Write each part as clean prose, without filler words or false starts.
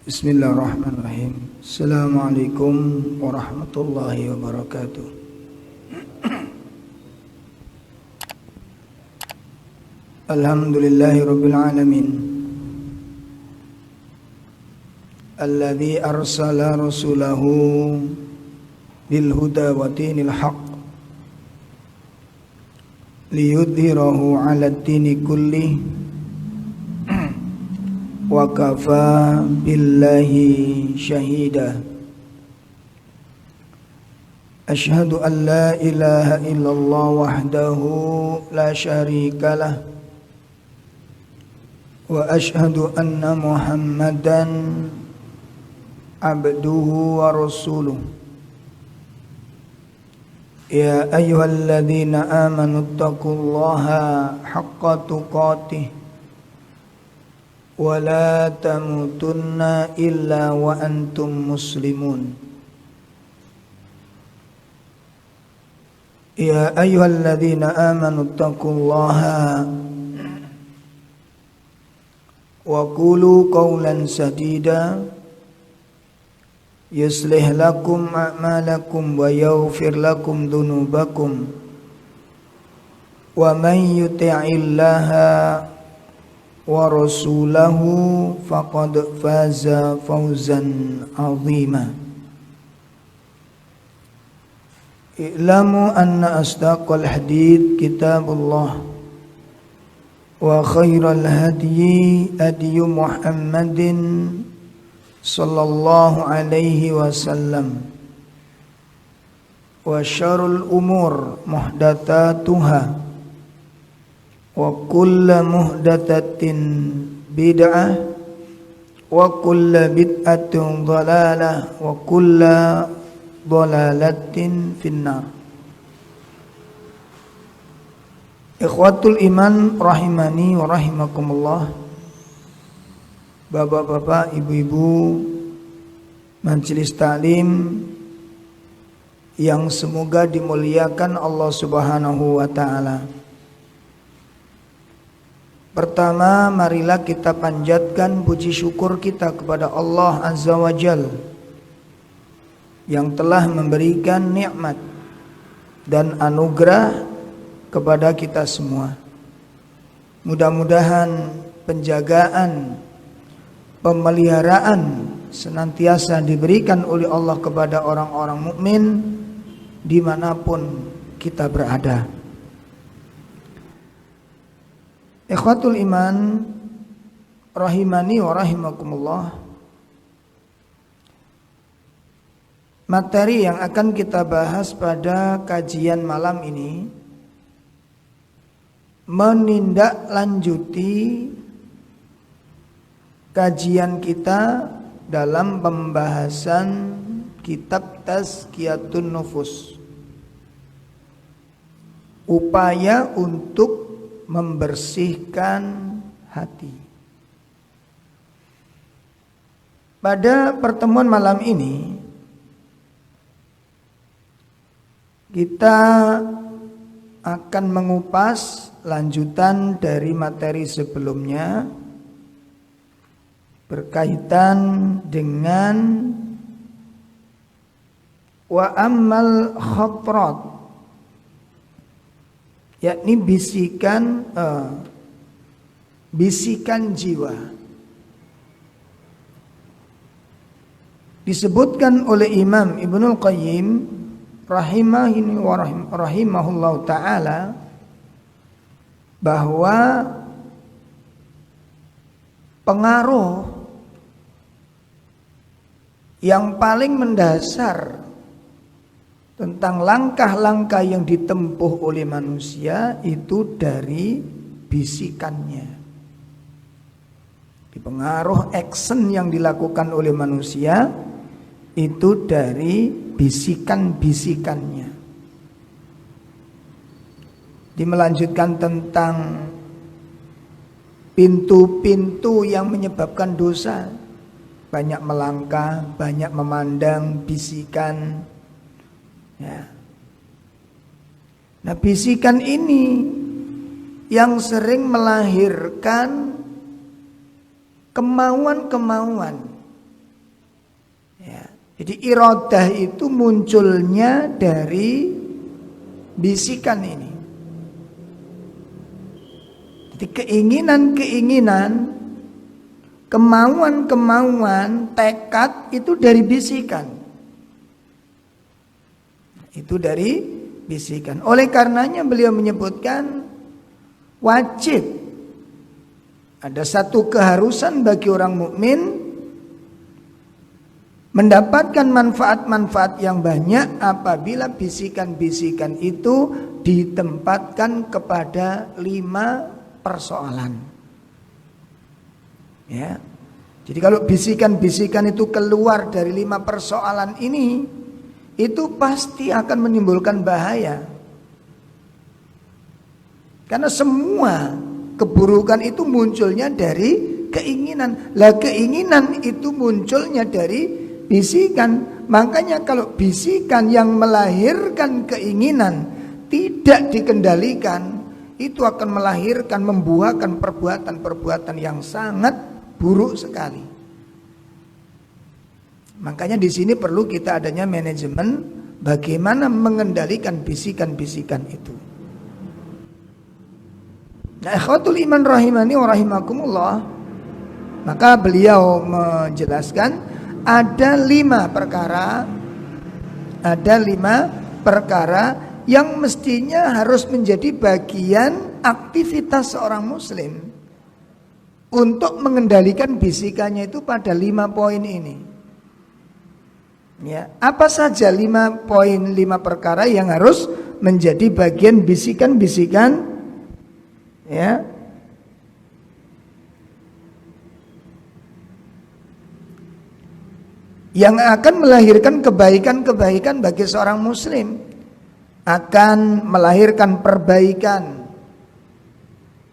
Bismillahirrahmanirrahim. Assalamualaikum warahmatullahi wabarakatuh. Alhamdulillahi rabbil alamin. Alladzi arsala rasulahu bil huda wa dinil haqq liyudhhirahu 'alad dini kullih wa kafa billahi syahida. Asyhadu an la ilaha illallah wahdahu la syarikalah wa asyhadu anna Muhammadan abduhu wa rasuluh. Ya ayyuhalladzina amanu taqullaha haqqa tuqatih wa la tamutunna illa wa antum muslimun. Ya ayyuhalladzina amanu taqullaha wa qulu qawlan sadida yuslih lakum a'malakum wa yaghfir lakum dhunubakum wa man yuti'illaha wa rasulahu faqad faza fawzan 'azima. I'lamu anna asdaqal hadits kitabullah wa khairal hadyi hadyu Muhammadin sallallahu alaihi wasallam wa syarrul umur muhdatsatuha wa kullu muhdatsatin bid'ah wa kullu bid'atin dhalalah wa kullu dhalalatin finnar. Ikhwatul iman rahimani wa rahimakumullah. Bapak-bapak, ibu-ibu majelis taklim yang semoga dimuliakan Allah Subhanahu wa taala. Pertama, marilah kita panjatkan puji syukur kita kepada Allah Azza wa Jal yang telah memberikan nikmat dan anugerah kepada kita semua. Mudah-mudahan penjagaan, pemeliharaan senantiasa diberikan oleh Allah kepada orang-orang mukmin dimanapun kita berada. Ikhwatul iman rahimani wa rahimakumullah. Materi yang akan kita bahas pada kajian malam ini menindaklanjuti kajian kita dalam pembahasan kitab Tazkiyatun Nufus, upaya untuk membersihkan hati. Pada pertemuan malam ini kita akan mengupas lanjutan dari materi sebelumnya berkaitan dengan wa ammal khatrat, yakni bisikan jiwa. Disebutkan oleh Imam Ibnul Qayyim rahimahullahu ta'ala bahwa pengaruh yang paling mendasar tentang langkah-langkah yang ditempuh oleh manusia itu dari bisikannya. Di pengaruh action yang dilakukan oleh manusia itu dari bisikan-bisikannya. Dimelanjutkan tentang pintu-pintu yang menyebabkan dosa. Banyak melangkah, banyak memandang, bisikan. Ya. Nah, bisikan ini yang sering melahirkan kemauan-kemauan Ya. Jadi iradah itu munculnya dari bisikan ini. Jadi keinginan-keinginan, kemauan-kemauan, tekad itu dari bisikan. Itu dari bisikan. Oleh karenanya beliau menyebutkan wajib, ada satu keharusan bagi orang mukmin mendapatkan manfaat-manfaat yang banyak apabila bisikan-bisikan itu ditempatkan kepada 5 persoalan. Ya. Jadi kalau bisikan-bisikan itu keluar dari 5 persoalan ini, itu pasti akan menimbulkan bahaya. Karena semua keburukan itu munculnya dari keinginan. Lah keinginan itu munculnya dari bisikan. Makanya kalau bisikan yang melahirkan keinginan tidak dikendalikan, itu akan melahirkan, membuahkan perbuatan-perbuatan yang sangat buruk sekali. Makanya di sini perlu kita adanya manajemen bagaimana mengendalikan bisikan-bisikan itu. Nah, ikhwatul iman rahimani wa rahimakumullah, maka beliau menjelaskan ada 5 perkara yang mestinya harus menjadi bagian aktivitas seorang muslim untuk mengendalikan bisikannya itu pada 5 poin ini. Ya, apa saja 5 poin, 5 perkara yang harus menjadi bagian bisikan-bisikan, ya, yang akan melahirkan kebaikan-kebaikan bagi seorang muslim, akan melahirkan perbaikan,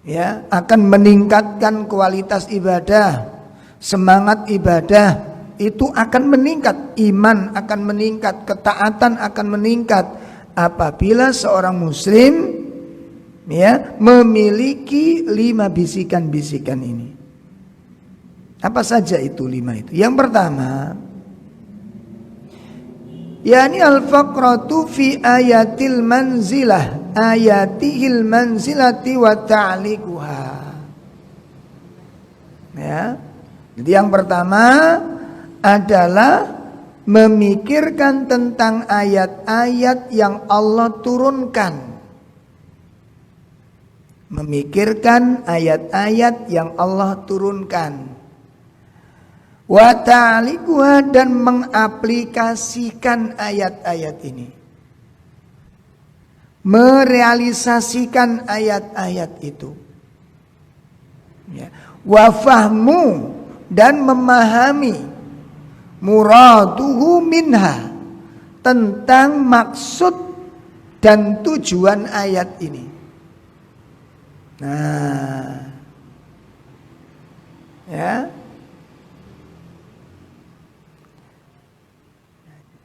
ya, akan meningkatkan kualitas ibadah, semangat ibadah itu akan meningkat, iman akan meningkat, ketaatan akan meningkat apabila seorang muslim, ya, memiliki 5 bisikan-bisikan ini. Apa saja itu 5 itu? Yang pertama, yani al-faqratu fi ayatil manzilah, ayatihil manzilati wa ta'liquha. Ya. Jadi yang pertama adalah memikirkan tentang ayat-ayat yang Allah turunkan. Memikirkan ayat-ayat yang Allah turunkan. Wa ta'liquha, dan mengaplikasikan ayat-ayat ini, merealisasikan ayat-ayat itu, ya. Wa fahmu, dan memahami muraduhu minha, tentang maksud dan tujuan ayat ini. Nah, ya.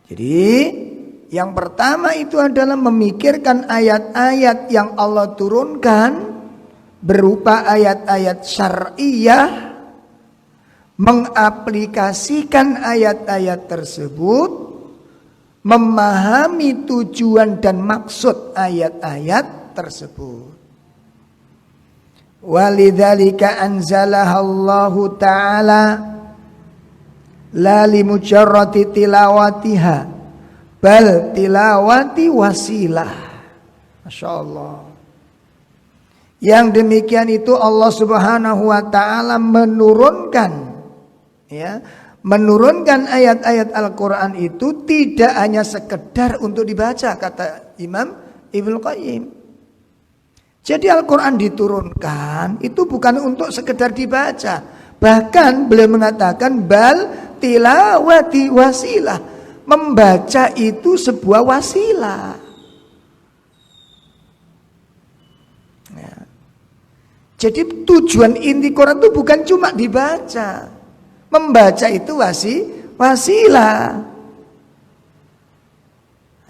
Jadi yang pertama itu adalah memikirkan ayat-ayat yang Allah turunkan berupa ayat-ayat syar'iyah, mengaplikasikan ayat-ayat tersebut, memahami tujuan dan maksud ayat-ayat tersebut. Walidzalika anzalahallahu ta'ala la limujarrati tilawatiha bal tilawati wasilah. Masya Allah. Yang demikian itu Allah subhanahu wa ta'ala menurunkan, ya, menurunkan ayat-ayat Al-Quran itu tidak hanya sekedar untuk dibaca, kata Imam Ibnu Qayyim. Jadi Al-Quran diturunkan itu bukan untuk sekedar dibaca, bahkan beliau mengatakan bal tilawati wasilah, membaca itu sebuah wasilah, ya. Jadi tujuan inti Quran itu bukan cuma dibaca, membaca itu wasilah,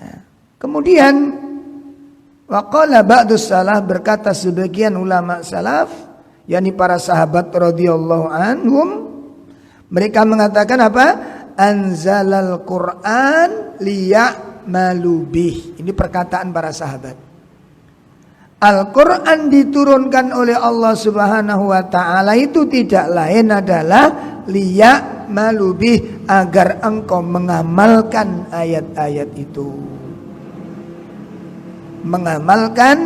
ya. Kemudian waqala ba'dus salaf, berkata sebagian ulama salaf, yakni para sahabat radhiyallahu anhum, mereka mengatakan apa? anzalal Qur'an liya'malu bih. Ini perkataan para sahabat. Al-Quran diturunkan oleh Allah Subhanahu wa ta'ala itu tidak lain adalah liya'malu bih, agar engkau mengamalkan ayat-ayat itu. Mengamalkan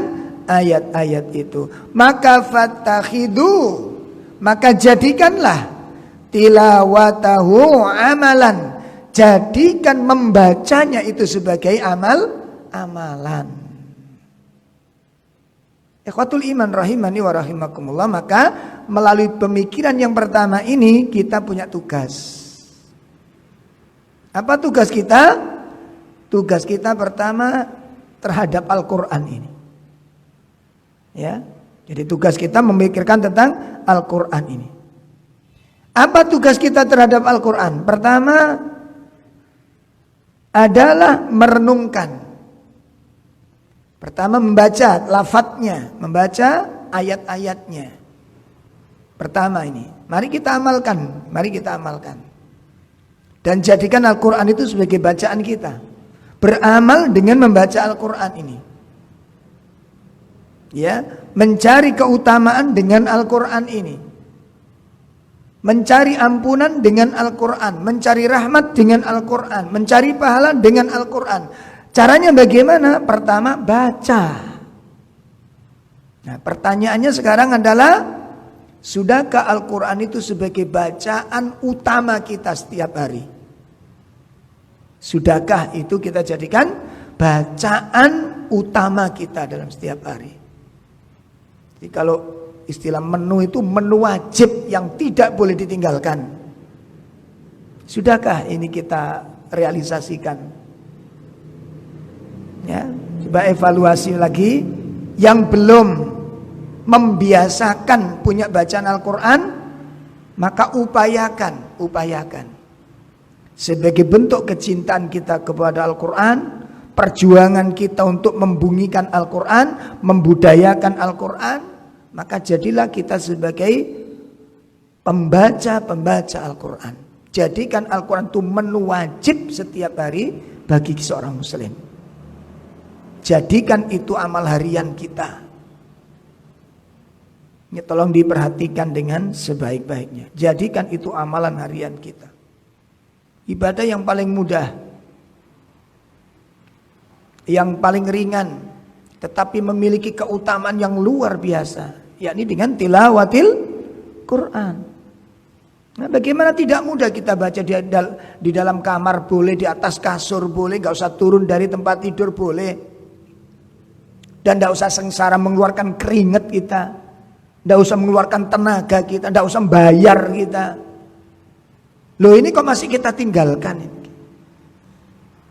ayat-ayat itu. Maka fattakhidu, maka jadikanlah tilawatahu amalan, jadikan membacanya itu sebagai amalan. Ikhwatul iman rahimani wa rahimakumullah, maka melalui pemikiran yang pertama ini kita punya tugas. Apa tugas kita? Tugas kita pertama terhadap Al-Quran ini. Ya, jadi tugas kita memikirkan tentang Al-Quran ini. Apa tugas kita terhadap Al-Quran? Pertama adalah merenungkan. Pertama membaca lafadznya, membaca ayat-ayatnya. Pertama ini, mari kita amalkan. Dan jadikan Al-Quran itu sebagai bacaan kita. Beramal dengan membaca Al-Quran ini. Ya, mencari keutamaan dengan Al-Quran ini. Mencari ampunan dengan Al-Quran, mencari rahmat dengan Al-Quran, mencari pahala dengan Al-Quran. Caranya bagaimana? Pertama, baca. Nah, pertanyaannya sekarang adalah, sudahkah Al-Quran itu sebagai bacaan utama kita setiap hari? Sudahkah itu kita jadikan bacaan utama kita dalam setiap hari? Jadi kalau istilah menu itu menu wajib yang tidak boleh ditinggalkan. Sudahkah ini kita realisasikan? Ya, coba evaluasi lagi yang belum membiasakan punya bacaan Al-Quran, maka upayakan sebagai bentuk kecintaan kita kepada Al-Quran, perjuangan kita untuk membunyikan Al-Quran, membudayakan Al-Quran, maka jadilah kita sebagai pembaca Al-Quran. Jadikan Al-Quran itu menu wajib setiap hari bagi seorang muslim. Jadikan itu amal harian kita. Ini tolong diperhatikan dengan sebaik-baiknya. Jadikan itu amalan harian kita. Ibadah yang paling mudah, yang paling ringan, tetapi memiliki keutamaan yang luar biasa, yakni dengan tilawatil Quran. Nah, bagaimana tidak mudah kita baca di dalam kamar boleh, di atas kasur boleh, gak usah turun dari tempat tidur boleh. Dan tidak usah sengsara mengeluarkan keringat kita, tidak usah mengeluarkan tenaga kita, tidak usah bayar kita. Loh, ini kok masih kita tinggalkan ini?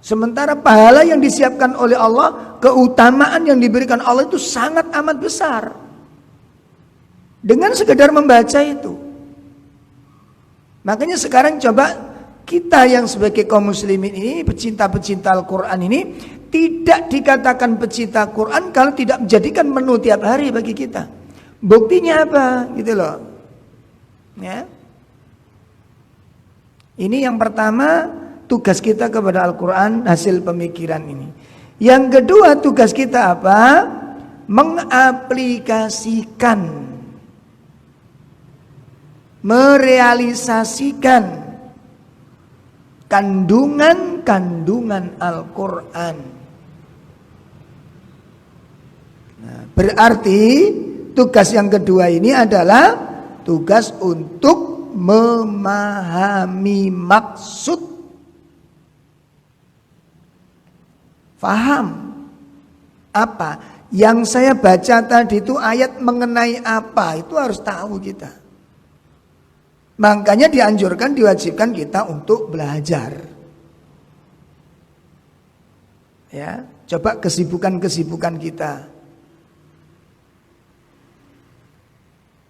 Sementara pahala yang disiapkan oleh Allah, keutamaan yang diberikan Allah itu sangat amat besar. Dengan sekedar membaca itu. Makanya sekarang coba kita yang sebagai kaum muslimin ini, pecinta-pecinta Al-Quran ini, tidak dikatakan pecinta Quran kalau tidak menjadikan menu tiap hari bagi kita. Buktinya apa? Gitu loh. Ya. Ini yang pertama, tugas kita kepada Al-Quran, hasil pemikiran ini. Yang kedua, tugas kita apa? Mengaplikasikan, merealisasikan kandungan Al-Quran. Nah, berarti tugas yang kedua ini adalah tugas untuk memahami maksud. Faham apa yang saya baca tadi itu, ayat mengenai apa, itu harus tahu kita. Makanya dianjurkan, diwajibkan kita untuk belajar. Ya, coba kesibukan-kesibukan kita.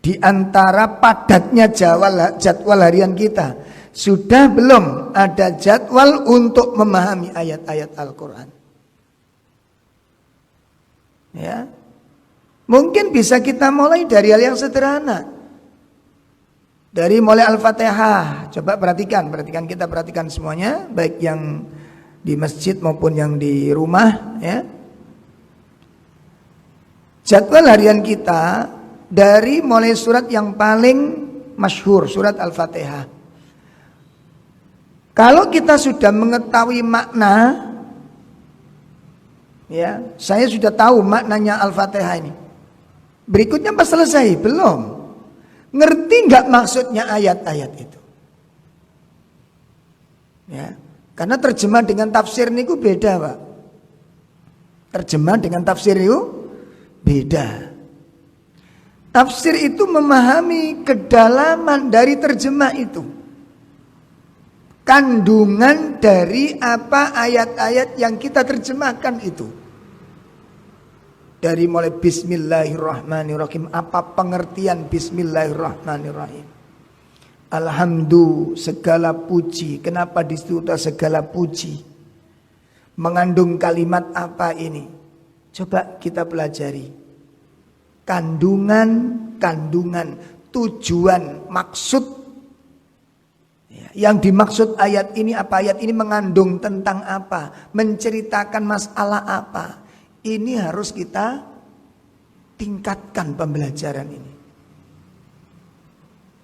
Di antara padatnya jadwal harian kita, sudah belum ada jadwal untuk memahami ayat-ayat Al-Quran? Ya, mungkin bisa kita mulai dari hal yang sederhana. Dari mulai Al-Fatihah, coba perhatikan kita perhatikan semuanya, baik yang di masjid maupun yang di rumah, ya. Jadwal harian kita dari mulai surat yang paling masyhur, surat Al-Fatihah. Kalau kita sudah mengetahui makna, ya, saya sudah tahu maknanya Al-Fatihah ini. Berikutnya pas selesai, belum. Ngerti nggak maksudnya ayat-ayat itu? Ya, karena terjemah dengan tafsir niku beda, Pak. Terjemah dengan tafsir itu beda. Tafsir itu memahami kedalaman dari terjemah itu. Kandungan dari apa ayat-ayat yang kita terjemahkan itu. Dari mulai bismillahirrahmanirrahim. Apa pengertian bismillahirrahmanirrahim? Alhamdulillah, segala puji. Kenapa disebut segala puji? Mengandung kalimat apa ini? Coba kita pelajari. Kandungan, tujuan, maksud. Yang dimaksud ayat ini apa? Ayat ini mengandung tentang apa? Menceritakan masalah apa? Ini harus kita tingkatkan pembelajaran ini.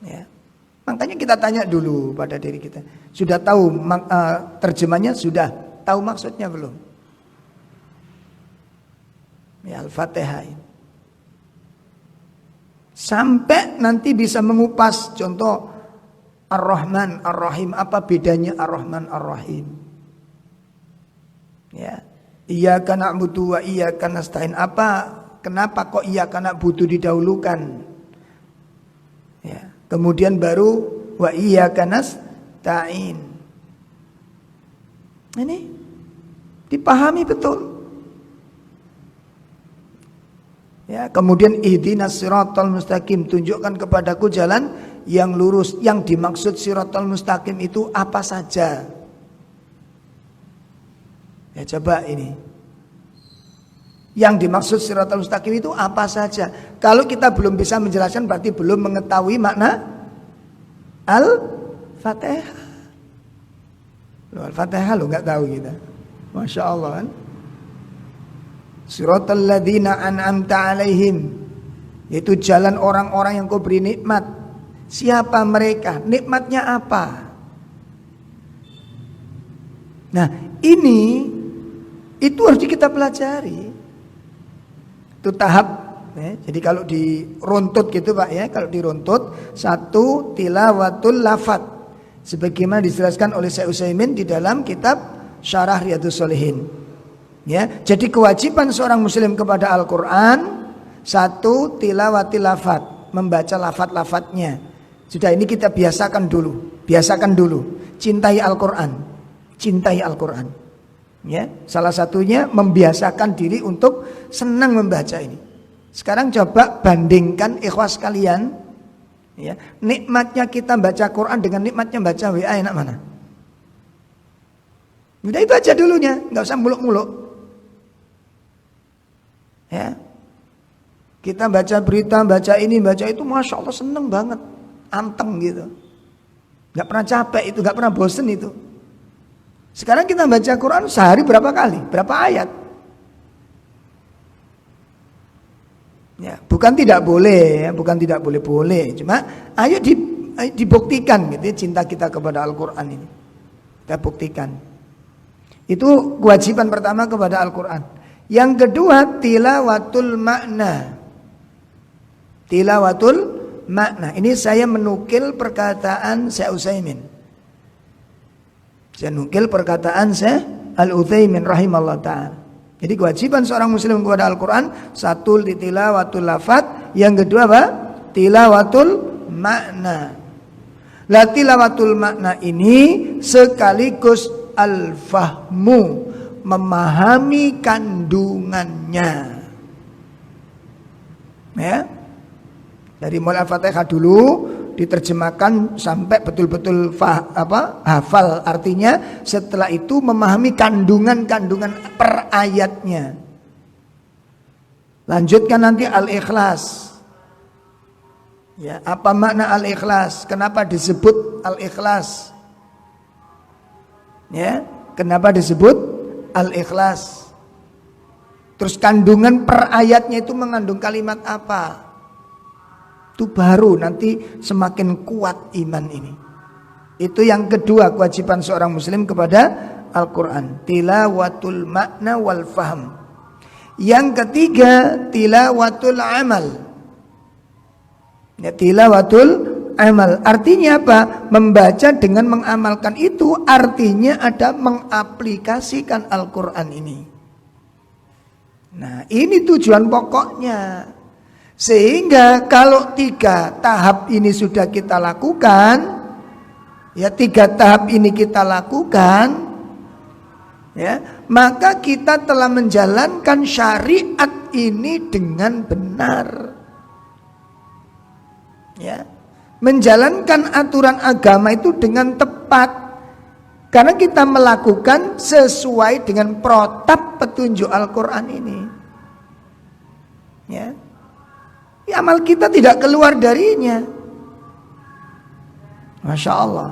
Ya. Makanya kita tanya dulu pada diri kita. Sudah tahu terjemahnya? Sudah. Tahu maksudnya belum? Ya, Al-Fatihah ini. Sampai nanti bisa mengupas, contoh Ar-Rahman, Ar-Rahim. Apa bedanya Ar-Rahman, Ar-Rahim? Ya. Iyyaka na'budu wa iyyaka nasta'in. Kenapa kok iyyaka na'budu didahulukan? Ya. Kemudian baru wa iyyaka nasta'in. Ini dipahami betul. Ya, kemudian ihdinas siratal mustaqim, tunjukkan kepadaku jalan yang lurus. Yang dimaksud siratal mustaqim itu apa saja? Ya, coba ini. Yang dimaksud siratal mustaqim itu apa saja? Kalau kita belum bisa menjelaskan berarti belum mengetahui makna Al-Fatihah. Al-Fatihah lo nggak tahu kita. Masya Allah kan. Siratal ladzina an'amta alaihim, yaitu jalan orang-orang yang kau beri nikmat. Siapa mereka? Nikmatnya apa? Nah, itu harus kita pelajari. Itu tahap. Ya. Jadi kalau diruntut gitu Pak ya, kalau diruntut, 1 tilawatul lafaz. Sebagaimana dijelaskan oleh Syekh Utsaimin di dalam kitab Syarah Riyadhus Shalihin. Ya, jadi kewajiban seorang muslim kepada Al-Qur'an 1 tilawatil lafaz, membaca lafaz-lafaznya. Sudah, ini kita biasakan dulu. Cintai Al-Qur'an. Cintai Al-Qur'an. Ya, salah satunya membiasakan diri untuk senang membaca ini. Sekarang coba bandingkan ikhwas kalian, ya, nikmatnya kita baca Quran dengan nikmatnya baca WA, enak mana? Udah itu aja dulunya, nggak usah muluk-muluk. Ya, kita baca berita, baca ini, baca itu, masya Allah seneng banget, anteng gitu, nggak pernah capek itu, nggak pernah bosen itu. Sekarang kita baca Quran sehari berapa kali? Berapa ayat? Ya, bukan tidak boleh, boleh. Cuma ayo dibuktikan gitu ya, cinta kita kepada Al-Quran ini. Kita buktikan. Itu kewajiban pertama kepada Al-Quran. Yang kedua, tilawatul makna. Tilawatul makna. Ini saya menukil perkataan Syekh Utsaimin. Saya nukil perkataan Syekh Al-Utsaimin rahimallahu ta'ala. Jadi kewajiban seorang muslim kepada Al-Quran, 1 tilawatul lafaz, yang kedua apa? Tilawatul makna. La tilawatul makna ini sekaligus al-fahmu, memahami kandungannya. Ya. Dari mulai Al-Fatihah dulu diterjemahkan sampai betul-betul hafal artinya. Setelah itu memahami kandungan-kandungan per ayatnya. Lanjutkan nanti Al-Ikhlas. Ya, apa makna al-ikhlas? Kenapa disebut al-ikhlas? Ya, kenapa disebut al-ikhlas? Terus kandungan per ayatnya itu mengandung kalimat apa? Itu baru nanti semakin kuat iman ini. Itu yang kedua kewajiban seorang muslim kepada Al-Quran. Tilawatul makna wal faham. Yang ketiga tilawatul amal. Ya, tilawatul amal. Artinya apa? Membaca dengan mengamalkan itu artinya ada mengaplikasikan Al-Quran ini. Nah, ini tujuan pokoknya. Sehingga kalau 3 tahap ini sudah kita lakukan, ya 3 tahap ini kita lakukan, ya, maka kita telah menjalankan syariat ini dengan benar. Ya, menjalankan aturan agama itu dengan tepat, karena kita melakukan sesuai dengan protap petunjuk Al-Quran ini. Ya, amal kita tidak keluar darinya. Masya Allah.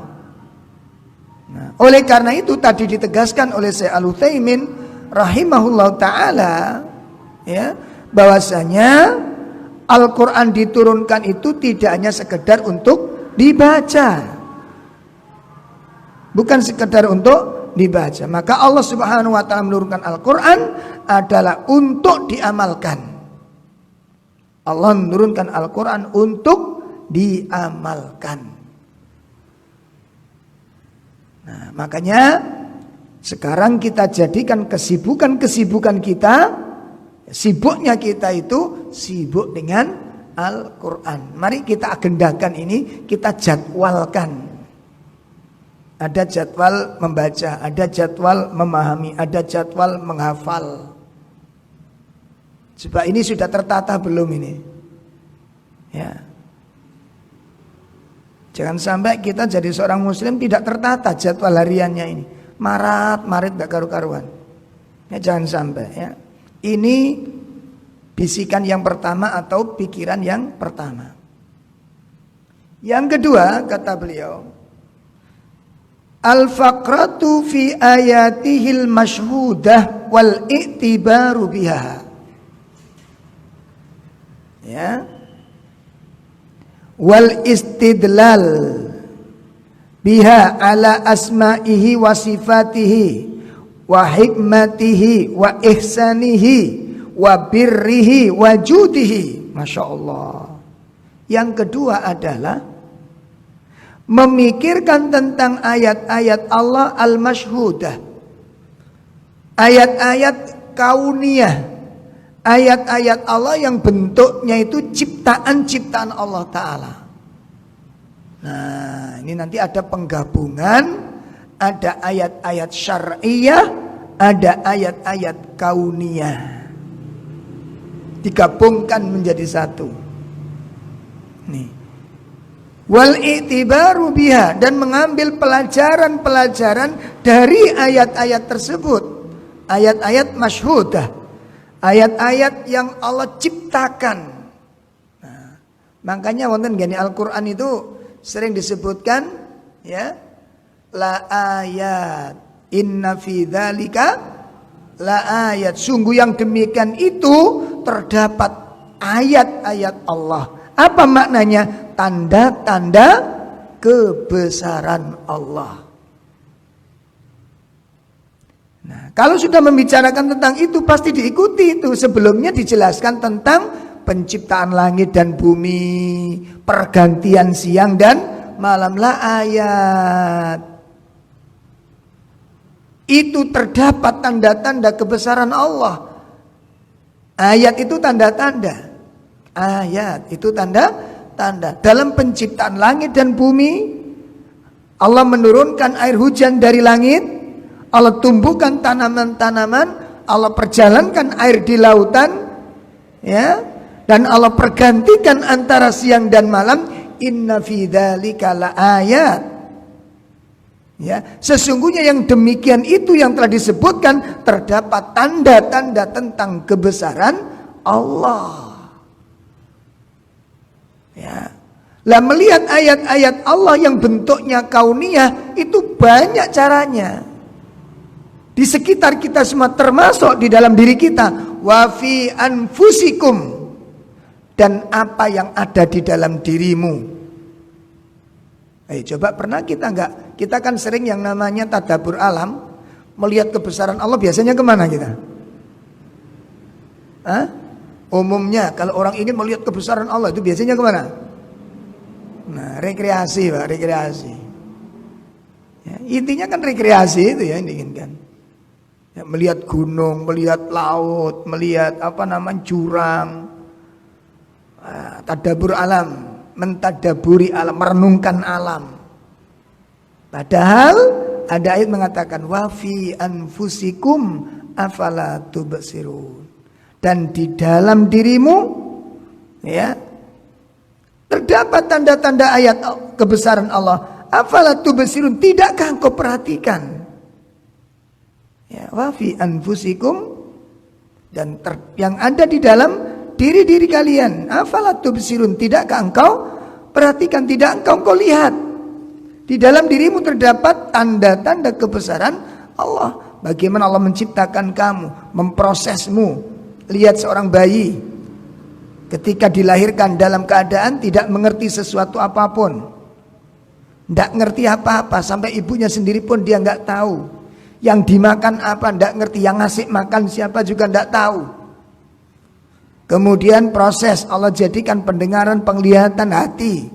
Nah, oleh karena itu tadi ditegaskan oleh Syekh Al-Utsaimin rahimahullah ta'ala, ya, bahwasanya Al-Quran diturunkan itu tidak hanya sekedar untuk dibaca, bukan sekedar untuk dibaca. Maka Allah subhanahu wa ta'ala menurunkan Al-Quran adalah untuk diamalkan. Allah menurunkan Al-Quran untuk diamalkan. Nah, makanya sekarang kita jadikan kesibukan kita, sibuknya kita itu sibuk dengan Al-Quran. Mari kita agendakan ini, kita jadwalkan. Ada jadwal membaca, ada jadwal memahami, ada jadwal menghafal. Sebab ini sudah tertata belum ini? Ya. Jangan sampai kita jadi seorang muslim tidak tertata jadwal hariannya ini. Marit gak karu-karuan. Ya, jangan sampai ya. Ini bisikan yang pertama atau pikiran yang pertama. Yang kedua kata beliau, al-faqratu fi ayatihil masyhudah wal i'tibaru biha. Ya, wal istidlal biha ala asma'ihi wa sifatihi wa hikmatihi wa ihsanihi wa birrihi wa judihi. Masya Allah. Yang kedua adalah memikirkan tentang ayat-ayat Allah al-masyhudah, ayat-ayat kauniyah, ayat-ayat Allah yang bentuknya itu ciptaan-ciptaan Allah Ta'ala. Nah, ini nanti ada penggabungan, ada ayat-ayat syar'iyah, ada ayat-ayat kauniyah, digabungkan menjadi satu. Nih, wal i'tibaru biha, dan mengambil pelajaran-pelajaran dari ayat-ayat tersebut, ayat-ayat masyhudah, ayat-ayat yang Allah ciptakan. Nah, makanya wonten gini, Al-Qur'an itu sering disebutkan ya, la ayat, inna fi dzalika la ayat, sungguh yang demikian itu terdapat ayat-ayat Allah. Apa maknanya? Tanda-tanda kebesaran Allah. Nah, kalau sudah membicarakan tentang itu pasti diikuti itu. Sebelumnya dijelaskan tentang penciptaan langit dan bumi, pergantian siang dan malam. Lah ayat itu terdapat tanda-tanda kebesaran Allah. Ayat itu tanda-tanda. Ayat itu tanda-tanda. Dalam penciptaan langit dan bumi, Allah menurunkan air hujan dari langit, Allah tumbuhkan tanaman-tanaman, Allah perjalankan air di lautan, ya, dan Allah pergantikan antara siang dan malam. Inna fi dzalika laayat. Ya, sesungguhnya yang demikian itu yang telah disebutkan terdapat tanda-tanda tentang kebesaran Allah. Ya, Lah melihat ayat-ayat Allah yang bentuknya kauniyah itu banyak caranya. Di sekitar kita semua, termasuk di dalam diri kita. Wa fi anfusikum, dan apa yang ada di dalam dirimu. Ayo coba, pernah kita enggak? Kita kan sering yang namanya tadabbur alam, melihat kebesaran Allah, biasanya kemana kita? Hah? Umumnya kalau orang ingin melihat kebesaran Allah itu biasanya kemana? Nah, rekreasi Pak, rekreasi. Ya, intinya kan rekreasi itu ya yang diinginkan. Ya, melihat gunung, melihat laut, melihat jurang. Tadabbur alam, mentadaburi alam, merenungkan alam. Padahal ada ayat mengatakan wa fi anfusikum afala tubsirun. Dan di dalam dirimu ya terdapat tanda-tanda ayat kebesaran Allah. Afala tubsirun, tidakkah engkau perhatikan? Ya, wa fi anfusikum, dan yang ada di dalam diri-diri kalian. Afala tubsirun, tidakkah engkau perhatikan, tidak engkau lihat? Di dalam dirimu terdapat tanda-tanda kebesaran Allah. Bagaimana Allah menciptakan kamu, memprosesmu. Lihat seorang bayi ketika dilahirkan dalam keadaan tidak mengerti sesuatu apapun, tidak ngerti apa-apa, sampai ibunya sendiri pun dia nggak tahu. Yang dimakan apa tidak ngerti, yang ngasih makan siapa juga tidak tahu. Kemudian proses Allah jadikan pendengaran, penglihatan, hati,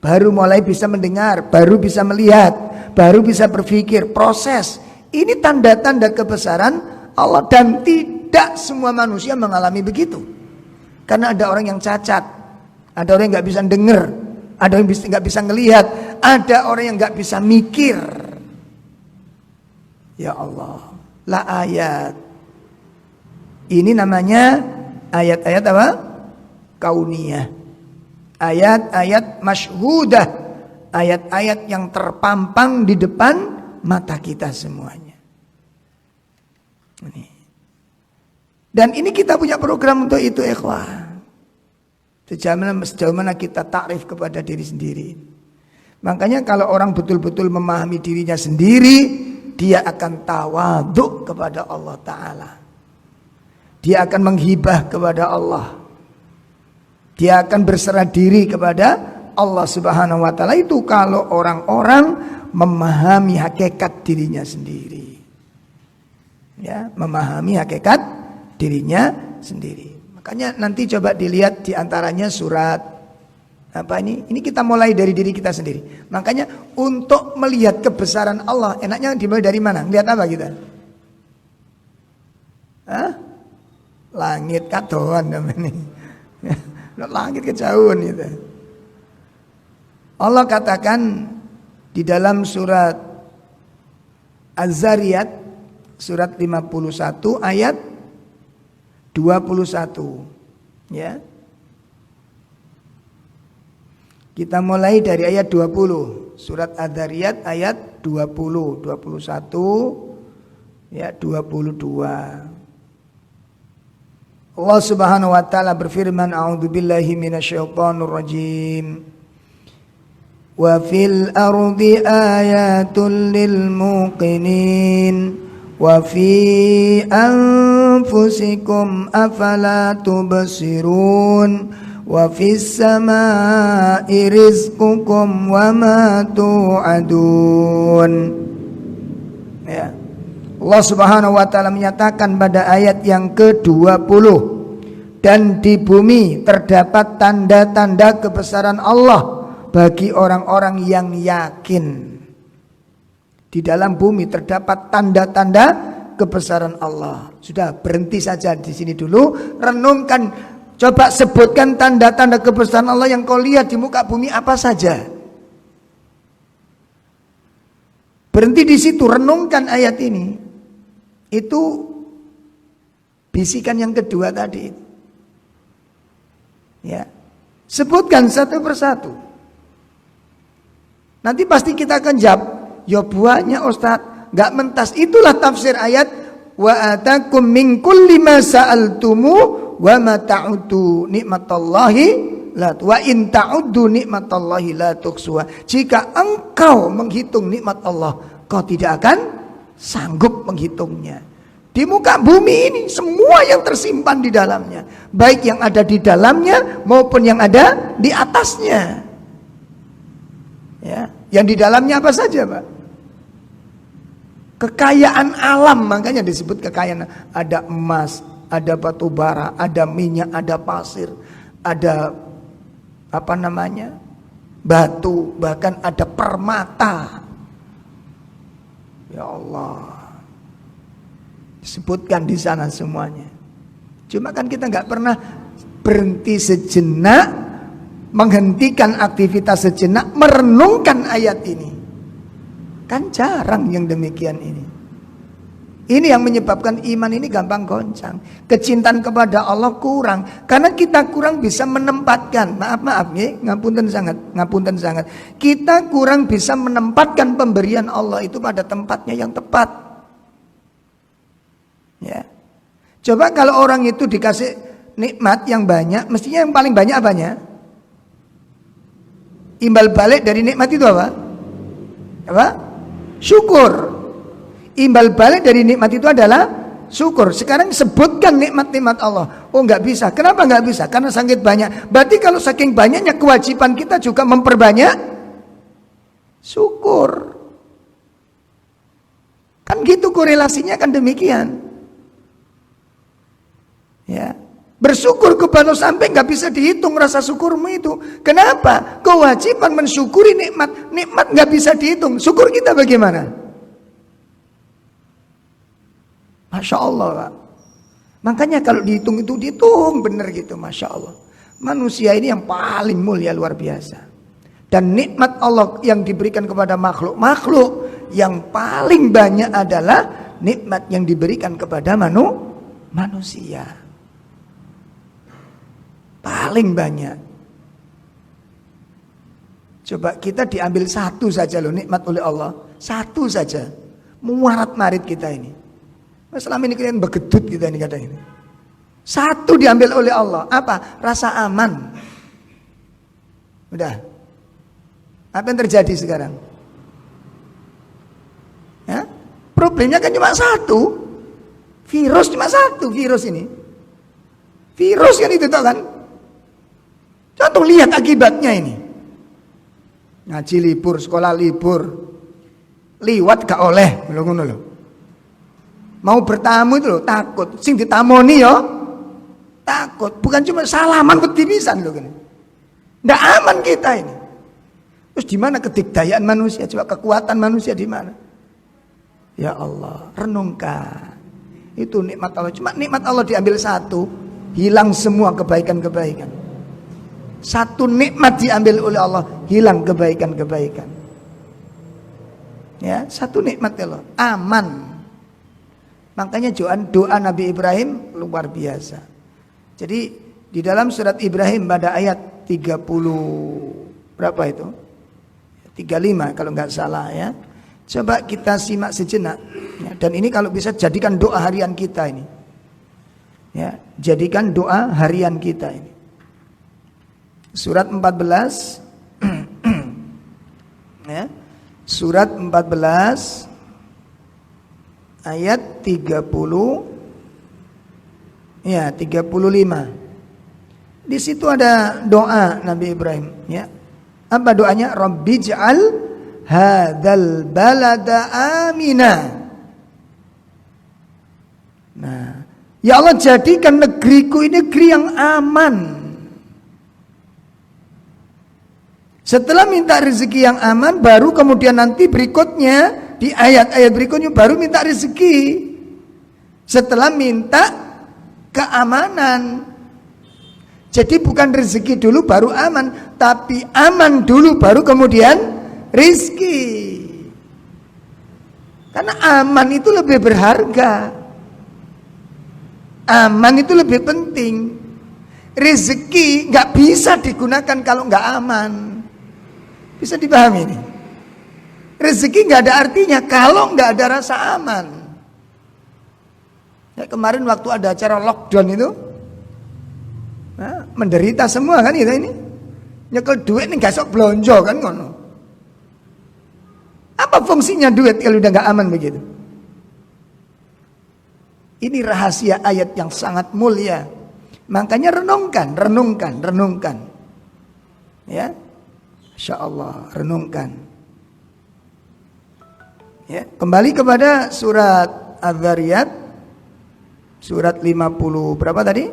baru mulai bisa mendengar, baru bisa melihat, baru bisa berpikir. Proses ini tanda-tanda kebesaran Allah, dan tidak semua manusia mengalami begitu. Karena ada orang yang cacat, ada orang yang nggak bisa dengar, ada yang nggak bisa ngelihat, ada orang yang nggak bisa mikir. Ya Allah, la ayat. Ini namanya ayat-ayat apa? Kauniyah. Ayat-ayat masyhudah, ayat-ayat yang terpampang di depan mata kita semuanya. Ini. Dan ini kita punya program untuk itu, ikhwah. Sejauh mana kita takrif kepada diri sendiri. Makanya kalau orang betul-betul memahami dirinya sendiri, dia akan tawadhu kepada Allah Ta'ala. Dia akan menghibah kepada Allah. Dia akan berserah diri kepada Allah Subhanahu wa Ta'ala. Itu kalau orang-orang memahami hakikat dirinya sendiri. Ya, memahami hakikat dirinya sendiri. Makanya nanti coba dilihat di antaranya surat apa ini? Ini kita mulai dari diri kita sendiri. Makanya untuk melihat kebesaran Allah, enaknya dimulai dari mana? Lihat apa kita? Hah? Langit katoan namanya. Langit kejauhan gitu. Allah katakan di dalam surat Az-Zariyat surat 51 ayat 21. Ya. Kita mulai dari ayat 20. Surat Az-Zariyat ayat 20, 21 ya 22. Allah Subhanahu wa taala berfirman, a'udzubillahi minasyaitonir rajim. Wa fil ardi ayatul lil muqinin wa fi anfusikum afala tubsirun wa fis samai rizqukum wa ma tu'adun. Ya. Allah Subhanahu wa taala menyatakan pada ayat yang ke-20, dan di bumi terdapat tanda-tanda kebesaran Allah bagi orang-orang yang yakin. Di dalam bumi terdapat tanda-tanda kebesaran Allah. Sudah, berhenti saja di sini dulu, renungkan, coba sebutkan tanda-tanda kebesaran Allah yang kau lihat di muka bumi apa saja. Berhenti di situ, renungkan ayat ini. Itu bisikan yang kedua tadi. Ya. Sebutkan satu persatu. Nanti pasti kita akan jawab, ya buahnya Ustaz, enggak mentas. Itulah tafsir ayat wa atakum min kulli ma sa'altumu wa ma ta'udu nikmatallahi wa in ta'uddu nikmatallahi la tuhsuha. Jika engkau menghitung nikmat Allah, kau tidak akan sanggup menghitungnya. Di muka bumi ini semua yang tersimpan di dalamnya, baik yang ada di dalamnya maupun yang ada di atasnya. Ya, yang di dalamnya apa saja, Pak? Kekayaan alam, makanya disebut kekayaan. Ada emas, ada batu bara, ada minyak, ada pasir, ada batu, bahkan ada permata. Ya Allah, disebutkan di sana semuanya. Cuma kan kita nggak pernah berhenti sejenak, menghentikan aktivitas sejenak, merenungkan ayat ini. Kan jarang yang demikian ini. Ini yang menyebabkan iman ini gampang goncang. Kecintaan kepada Allah kurang. Karena kita kurang bisa menempatkan. Maaf ya, ngapunten sangat. Kita kurang bisa menempatkan pemberian Allah itu pada tempatnya yang tepat. Ya. Coba kalau orang itu dikasih nikmat yang banyak, mestinya yang paling banyak apanya? Imbal balik dari nikmat itu apa? Apa? Syukur. Imbal balik dari nikmat itu adalah syukur. Sekarang sebutkan nikmat-nikmat Allah. Oh, nggak bisa. Kenapa nggak bisa? Karena sangat banyak. Berarti kalau saking banyaknya, kewajiban kita juga memperbanyak syukur. Kan gitu korelasinya, kan demikian. Ya, bersyukur kepada sampai nggak bisa dihitung rasa syukurmu itu. Kenapa? Kewajiban mensyukuri nikmat nggak bisa dihitung. Syukur kita bagaimana? Masya Allah, Pak. Makanya kalau dihitung itu dihitung bener gitu, Masya Allah. Manusia ini yang paling mulia, luar biasa. Dan nikmat Allah yang diberikan kepada makhluk yang paling banyak adalah nikmat yang diberikan kepada manusia. Paling banyak. Coba kita diambil satu saja loh nikmat oleh Allah. Satu saja. Muarat-marit kita ini. Selama ini kalian begedut kita ini kata ini. Satu diambil oleh Allah. Apa? Rasa aman. Udah. Apa yang terjadi sekarang? Ya? Problemnya kan cuma satu. Virus cuma satu, virus ini. Virus kan itu tau kan? Contoh lihat akibatnya ini. Ngaji libur, sekolah libur. Liwat gak oleh, ngono lho. Mau bertamu itu loh, takut. Sing ditamoni yo takut. Bukan cuma salaman wedi pisan lho kan. Ndak aman kita ini. Terus di mana kedikdayaan manusia? Coba kekuatan manusia di mana? Ya Allah, renungkan. Itu nikmat Allah. Cuma nikmat Allah diambil satu, hilang semua kebaikan-kebaikan. Satu nikmat diambil oleh Allah, hilang kebaikan-kebaikan. Ya, satu nikmat Allah, aman. Makanya doa Nabi Ibrahim luar biasa. Jadi di dalam surat Ibrahim pada ayat 30 berapa itu? 35 kalau nggak salah ya. Coba kita simak sejenak. Ya, dan ini kalau bisa jadikan doa harian kita ini. Ya, jadikan doa harian kita ini. Surat 14 ya, surat 14 ayat 30 ya 35. Di situ ada doa Nabi Ibrahim ya. Apa doanya? Rabbij'al hadzal balada amina. Nah, ya Allah jadikan negeriku ini negeri yang aman. Setelah minta rezeki yang aman, baru kemudian nanti berikutnya di ayat-ayat berikutnya baru minta rezeki. Setelah minta keamanan. Jadi bukan rezeki dulu baru aman, tapi aman dulu baru kemudian rezeki. Karena aman itu lebih berharga. Aman itu lebih penting. Rezeki nggak bisa digunakan kalau nggak aman. Bisa dipahami ini? Rezeki nggak ada artinya kalau nggak ada rasa aman. Ya, kemarin waktu ada acara lockdown itu, nah, menderita semua kan kita ini. Nyekel duit nih gak sok blonjo kan ngono. Apa fungsinya duit kalau udah gak aman begitu? Ini rahasia ayat yang sangat mulia. Makanya renungkan. Ya, Masya Allah, renungkan. Ya, kembali kepada surat Az-Zariyat, surat 50 berapa tadi?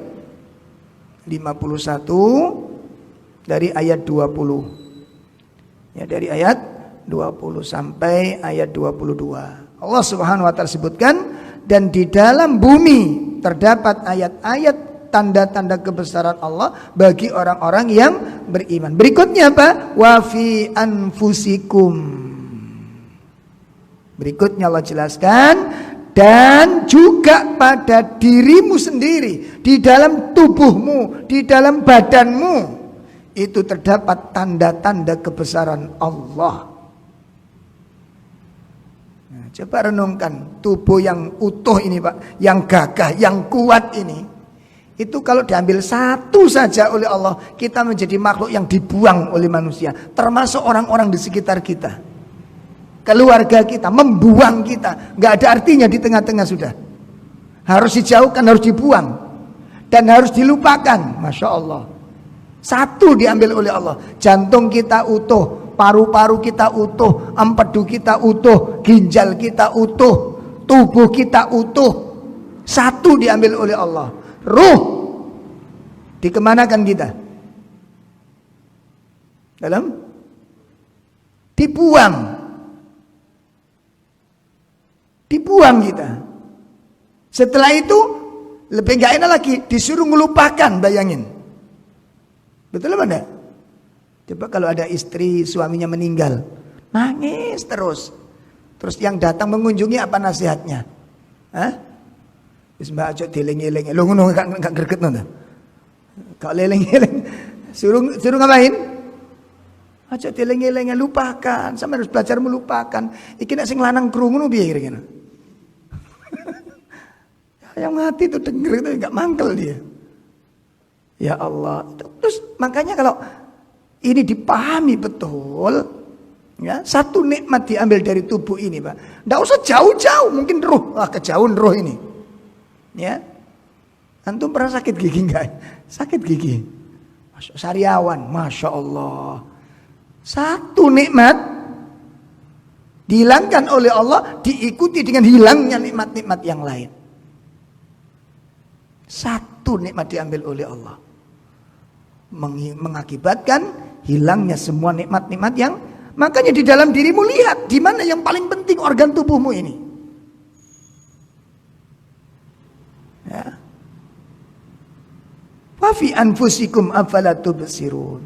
51 dari ayat 20. Ya, dari ayat 20 sampai ayat 22. Allah Subhanahu wa taala sebutkan, dan di dalam bumi terdapat ayat-ayat tanda-tanda kebesaran Allah bagi orang-orang yang beriman. Berikutnya apa? Wa fi anfusikum. Berikutnya Allah jelaskan, dan juga pada dirimu sendiri, di dalam tubuhmu, di dalam badanmu, itu terdapat tanda-tanda kebesaran Allah. Nah, coba renungkan tubuh yang utuh ini Pak, yang gagah, yang kuat ini. Itu kalau diambil satu saja oleh Allah, kita menjadi makhluk yang dibuang oleh manusia, termasuk orang-orang di sekitar kita. Keluarga kita, membuang kita, nggak ada artinya di tengah-tengah sudah. Harus dijauhkan, harus dibuang, dan harus dilupakan. Masya Allah. Satu diambil oleh Allah. Jantung kita utuh, paru-paru kita utuh, empedu kita utuh, ginjal kita utuh, tubuh kita utuh. Satu diambil oleh Allah. Ruh dikemanakan kita? Dalam? Dibuang kita. Setelah itu lebih gak enak lagi, disuruh melupakan, bayangin. Betul apa enggak? Coba kalau ada istri suaminya meninggal, nangis terus. Terus yang datang mengunjungi apa nasihatnya? Hah? Wis mbak aja dieling-eling. Lho ngono gak greget ngono. Gak eling-eling. Suruh ngapain? Aja dieling-eling, lupakan. Sampe harus belajar melupakan. Iki nek sing lanang krungu ngono piye kira-kira? Yang mati itu denger itu enggak mangkel dia. Ya Allah. Terus makanya kalau ini dipahami betul, ya, satu nikmat diambil dari tubuh ini, Pak. Enggak usah jauh-jauh, mungkin roh, kejauhan roh ini. Ya. Antum pernah sakit gigi enggak? Sakit gigi. Sariawan, Masya Allah. Satu nikmat dihilangkan oleh Allah, diikuti dengan hilangnya nikmat-nikmat yang lain. Satu nikmat diambil oleh Allah, mengakibatkan hilangnya semua nikmat-nikmat yang, makanya di dalam dirimu lihat di mana yang paling penting organ tubuhmu ini. Ya. Wa fi anfusikum afala tubsirun.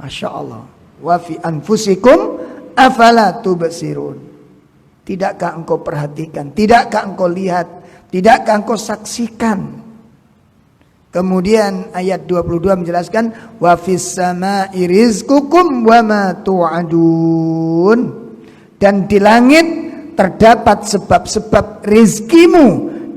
Masya Allah. Wa fi anfusikum afala tubsirun. Tidakkah engkau perhatikan? Tidakkah engkau lihat? Tidakkah engkau saksikan? Kemudian ayat 22 menjelaskan, wa fis sama'i rizqukum wa ma tu'adun. Dan di langit terdapat sebab-sebab rizkimu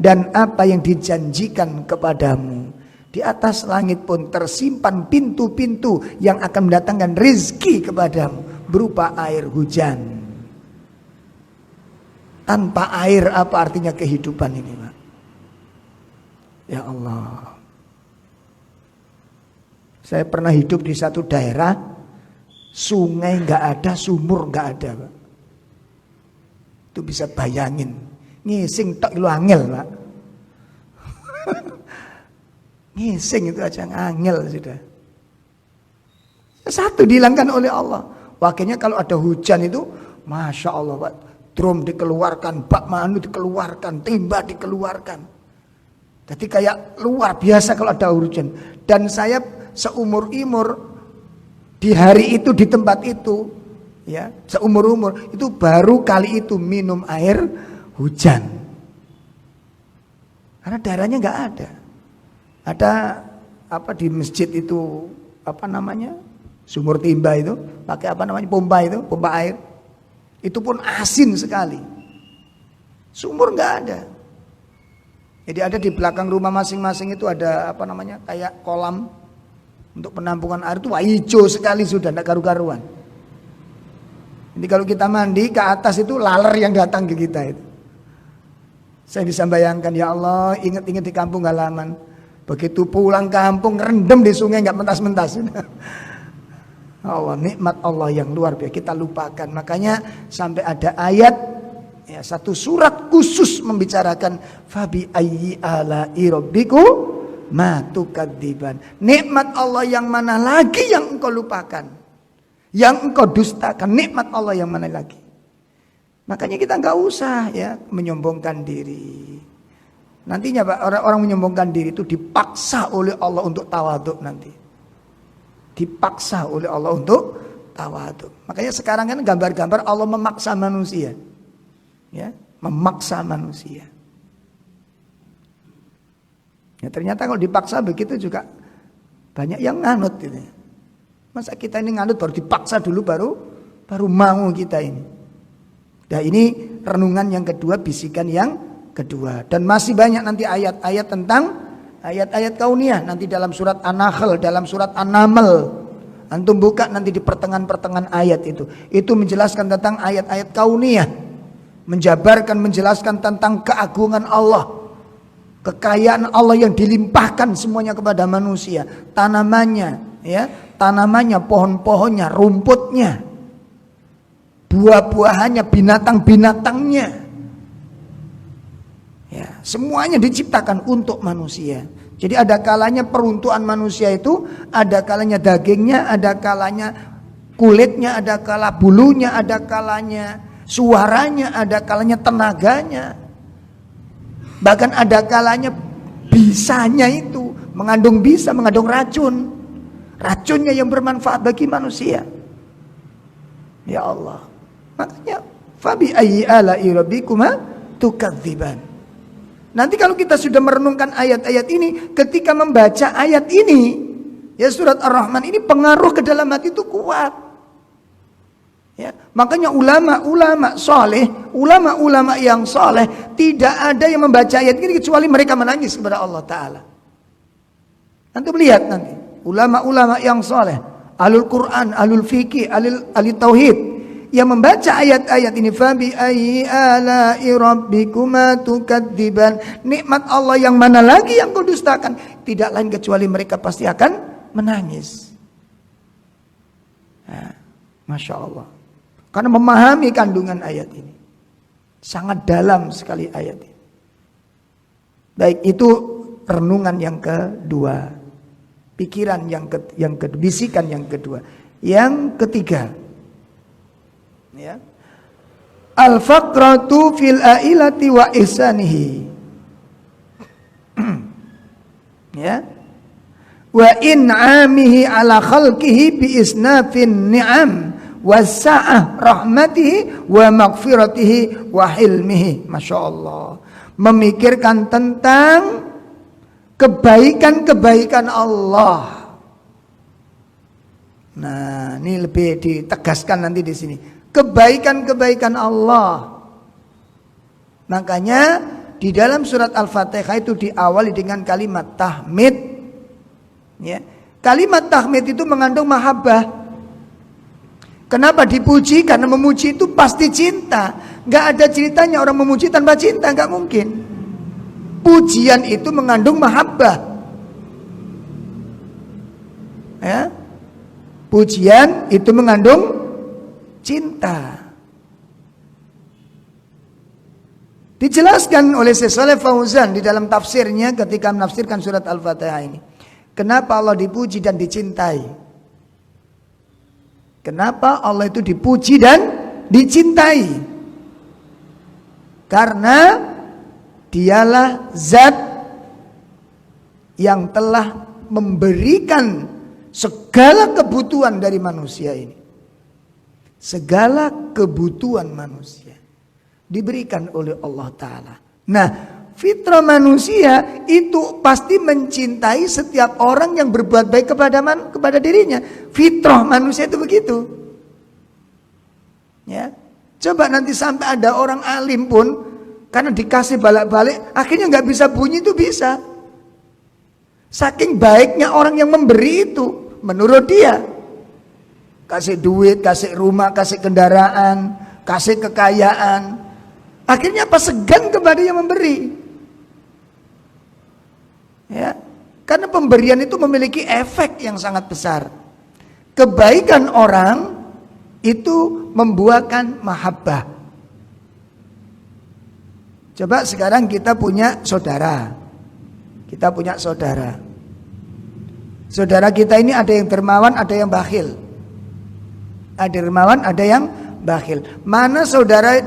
dan apa yang dijanjikan kepadamu. Di atas langit pun tersimpan pintu-pintu yang akan mendatangkan rizki kepadamu berupa air hujan. Tanpa air apa artinya kehidupan ini, Pak? Ya Allah. Saya pernah hidup di satu daerah, sungai nggak ada, sumur nggak ada, Pak. Itu bisa bayangin, ngising tak lu angel, Pak. Ngising itu aja angel sudah. Satu dihilangkan oleh Allah. Wakilnya kalau ada hujan itu, Masya Allah, Pak. Drum dikeluarkan, bak manu dikeluarkan, timba dikeluarkan. Jadi kayak luar biasa kalau ada hujan. Dan saya seumur-umur di hari itu, di tempat itu, ya, seumur-umur itu baru kali itu minum air hujan. Karena daerahnya nggak ada. Ada apa di masjid itu, apa namanya, sumur timba itu, pakai apa namanya, pompa itu, pompa air. Itu pun asin sekali. Sumur nggak ada. Jadi ada di belakang rumah masing-masing itu ada apa namanya, kayak kolam. Untuk penampungan air itu wah hijau sekali sudah, tidak karu-karuan. Jadi kalau kita mandi ke atas itu laler yang datang ke kita itu. Saya bisa bayangkan, ya Allah, ingat-ingat di kampung halaman. Begitu pulang kampung rendem di sungai nggak mentas-mentas. Allah, nikmat Allah yang luar biasa kita lupakan. Makanya sampai ada ayat, ya, satu surat khusus membicarakan fabi ayyi ala'i rabbiku ma tukadziban. Nikmat Allah yang mana lagi yang engkau lupakan, yang engkau dustakan? Nikmat Allah yang mana lagi? Makanya kita nggak usah ya menyombongkan diri. Nantinya Pak, orang-orang menyombongkan diri itu dipaksa oleh Allah untuk tawaduk nanti. Dipaksa oleh Allah untuk tawaduk. Makanya sekarang kan gambar-gambar Allah memaksa manusia. Ya, memaksa manusia. Ya, ternyata kalau dipaksa begitu juga banyak yang nganut gitu. Masa kita ini nganut baru dipaksa dulu baru mau kita ini. Nah, ini renungan yang kedua, bisikan yang kedua. Dan masih banyak nanti ayat-ayat tentang ayat-ayat kauniyah nanti dalam surat An-Nahl, dalam surat An-Naml. Antum buka nanti di pertengahan-pertengahan ayat itu. Itu menjelaskan tentang ayat-ayat kauniyah. Menjabarkan, menjelaskan tentang keagungan Allah. Kekayaan Allah yang dilimpahkan semuanya kepada manusia. Tanamannya, ya, tanamannya, pohon-pohonnya, rumputnya, buah-buahannya, binatang-binatangnya. Ya, semuanya diciptakan untuk manusia. Jadi ada kalanya peruntukan manusia itu, ada kalanya dagingnya, ada kalanya kulitnya, ada kala bulunya, ada kalanya suaranya, ada kalanya tenaganya. Bahkan ada kalanya bisanya itu mengandung bisa, mengandung racun. Racunnya yang bermanfaat bagi manusia. Ya Allah. Makanya fabi ayyi ala'i rabbikuma tukadziban. Nanti kalau kita sudah merenungkan ayat-ayat ini, ketika membaca ayat ini, ya surat Ar-Rahman ini pengaruh ke dalam hati itu kuat. Ya, makanya ulama-ulama soleh, ulama-ulama yang soleh, tidak ada yang membaca ayat ini kecuali mereka menangis kepada Allah Ta'ala. Nanti lihat nanti, ulama-ulama yang soleh, ahlul Quran, ahlul fikih, ahlul tauhid, yang membaca ayat-ayat ini, fabi ayyi ala'i rabbikuma tukadziban, nikmat Allah yang mana lagi yang kau dustakan? Tidak lain kecuali mereka pasti akan menangis. Nah, Masya Allah. Karena memahami kandungan ayat ini. Sangat dalam sekali ayat ini. Baik, itu renungan yang kedua. Pikiran yang kedua, bisikan yang kedua. Yang ketiga, ya, al-faqratu fil ailati wa ihsanihi. Ya, wa in'amihi ala khalqihi bi isnafin ni'am wasa'ah rahmatihi wa maghfiratihi wa hilmihi. Masya Allah. Memikirkan tentang kebaikan-kebaikan Allah. Nah, ini lebih ditegaskan nanti di sini. Kebaikan-kebaikan Allah. Makanya di dalam surat Al-Fatihah itu diawali dengan kalimat tahmid. Ya. Kalimat tahmid itu mengandung mahabbah. Kenapa dipuji? Karena memuji itu pasti cinta. Gak ada ceritanya orang memuji tanpa cinta, gak mungkin. Pujian itu mengandung mahabbah. Ya. Pujian itu mengandung cinta. Dijelaskan oleh Syekh Shalih Fauzan di dalam tafsirnya ketika menafsirkan surat Al-Fatihah ini. Kenapa Allah dipuji dan dicintai? Kenapa Allah itu dipuji dan dicintai? Karena dialah zat yang telah memberikan segala kebutuhan dari manusia ini. Segala kebutuhan manusia diberikan oleh Allah Ta'ala. Nah, fitrah manusia itu pasti mencintai setiap orang yang berbuat baik kepada dirinya. Fitrah manusia itu begitu. Ya, coba nanti sampai ada orang alim pun karena dikasih balik-balik akhirnya nggak bisa bunyi itu bisa. Saking baiknya orang yang memberi itu, menurut dia. Kasih duit, kasih rumah, kasih kendaraan, kasih kekayaan. Akhirnya apa? Segan kepada yang memberi. Ya, karena pemberian itu memiliki efek yang sangat besar. Kebaikan orang itu membuahkan mahabbah. Coba sekarang kita punya saudara. Kita punya saudara. Saudara kita ini ada yang dermawan, ada yang bakhil. Ada dermawan, ada yang bakhil. Mana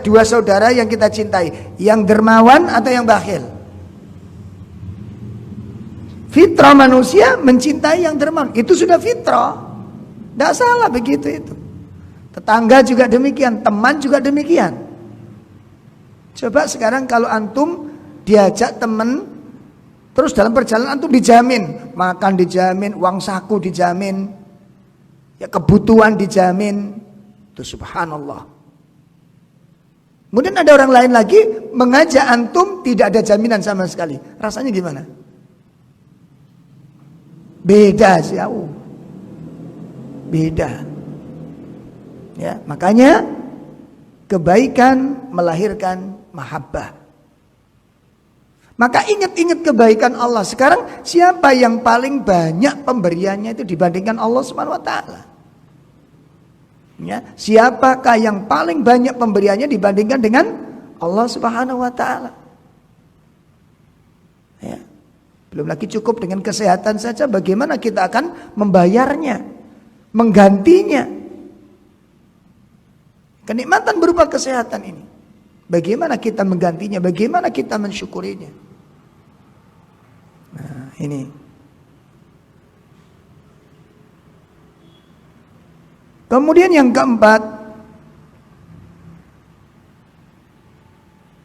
dua saudara yang kita cintai? Yang dermawan atau yang bakhil? Fitrah manusia mencintai yang dermawan. Itu sudah fitrah. Tidak salah begitu itu. Tetangga juga demikian, teman juga demikian. Coba sekarang kalau antum diajak teman, terus dalam perjalanan antum dijamin, makan dijamin, uang saku dijamin, ya kebutuhan dijamin. Itu subhanallah. Kemudian ada orang lain lagi mengajak antum tidak ada jaminan sama sekali. Rasanya gimana? Beda jauh. Beda. Ya, makanya kebaikan melahirkan mahabbah. Maka ingat-ingat kebaikan Allah. Sekarang siapa yang paling banyak pemberiannya itu dibandingkan Allah Subhanahu wa taala? Ya, siapakah yang paling banyak pemberiannya dibandingkan dengan Allah Subhanahu wa taala? Ya. Belum lagi cukup dengan kesehatan saja, bagaimana kita akan membayarnya, menggantinya. Kenikmatan berupa kesehatan ini, bagaimana kita menggantinya, bagaimana kita mensyukurinya. Nah, ini. Kemudian yang keempat,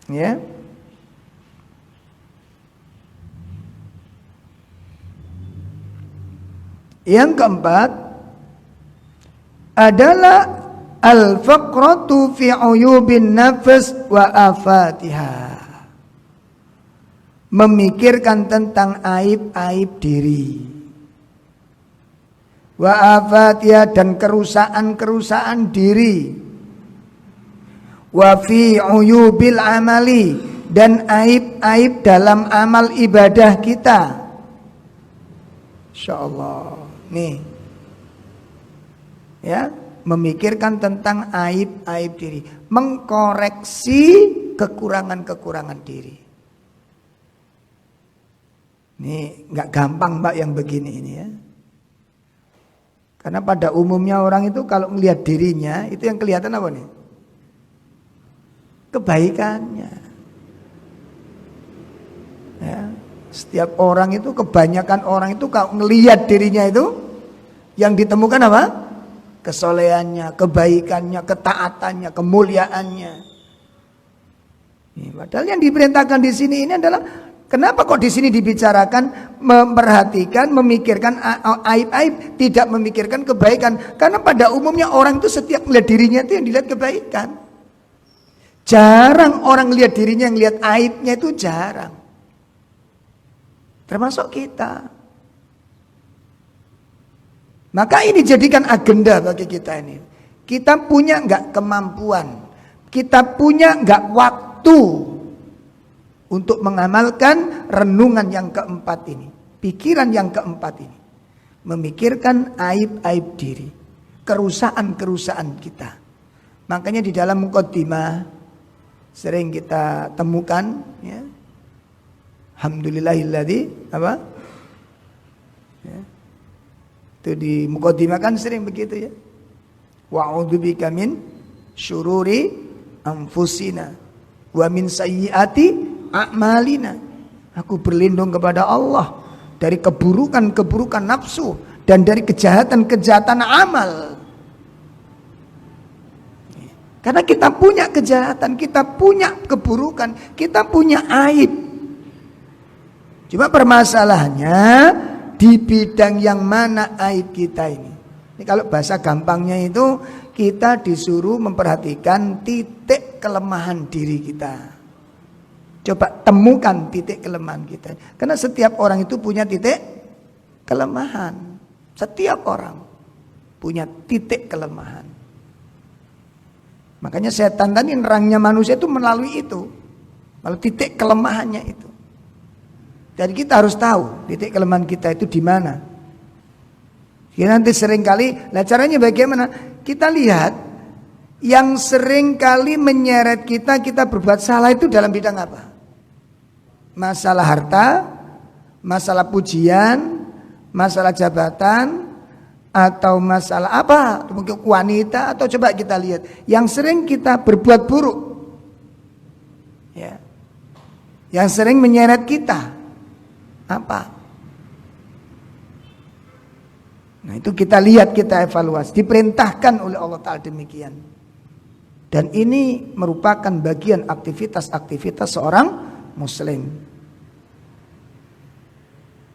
ya, yang keempat adalah al-faqratu fi uyubin nafs wa afatiha. Memikirkan tentang aib-aib diri. Wa afatiha, dan kerusakan-kerusakan diri. Wa fi uyubil amali, dan aib-aib dalam amal ibadah kita. Insyaallah. Nih. Ya, memikirkan tentang aib-aib diri, mengkoreksi kekurangan-kekurangan diri. Ini nggak gampang Mbak yang begini ini ya. Karena pada umumnya orang itu kalau melihat dirinya, itu yang kelihatan apa nih? Kebaikannya. Ya, setiap orang itu, kebanyakan orang itu kalau melihat dirinya itu, yang ditemukan apa? Kesolehannya, kebaikannya, ketaatannya, kemuliaannya. Padahal yang diperintahkan di sini ini adalah, kenapa kok di sini dibicarakan memperhatikan, memikirkan aib-aib, tidak memikirkan kebaikan? Karena pada umumnya orang itu setiap melihat dirinya itu yang dilihat kebaikan. Jarang orang lihat dirinya, yang lihat aibnya itu jarang. Termasuk kita. Maka ini jadikan agenda bagi kita ini. Kita punya enggak kemampuan, kita punya enggak waktu untuk mengamalkan renungan yang keempat ini, pikiran yang keempat ini. Memikirkan aib-aib diri, kerusakan-kerusakan kita. Makanya di dalam muqaddimah sering kita temukan ya. Alhamdulillahilladzi apa? Ya. Itu di muqaddimah kan sering begitu ya. Wa'udzubika min syururi anfusina wa min sayyiati a'malina. Aku berlindung kepada Allah dari keburukan-keburukan nafsu dan dari kejahatan-kejahatan amal. Karena kita punya kejahatan, kita punya keburukan, kita punya aib. Cuma permasalahannya di bidang yang mana aib kita ini. Ini kalau bahasa gampangnya itu, kita disuruh memperhatikan titik kelemahan diri kita. Coba temukan titik kelemahan kita. Karena setiap orang itu punya titik kelemahan. Setiap orang punya titik kelemahan. Makanya setan tadi nerangnya manusia itu melalui itu. Melalui titik kelemahannya itu. Jadi kita harus tahu titik kelemahan kita itu di mana. Ya nanti seringkali, nah caranya bagaimana? Kita lihat yang seringkali menyeret kita berbuat salah itu dalam bidang apa? Masalah harta, masalah pujian, masalah jabatan, atau masalah apa? Mungkin wanita, atau coba kita lihat yang sering kita berbuat buruk, ya, yang sering menyeret kita apa? Nah itu kita lihat, kita evaluasi. Diperintahkan oleh Allah Ta'ala demikian. Dan ini merupakan bagian aktivitas-aktivitas seorang muslim.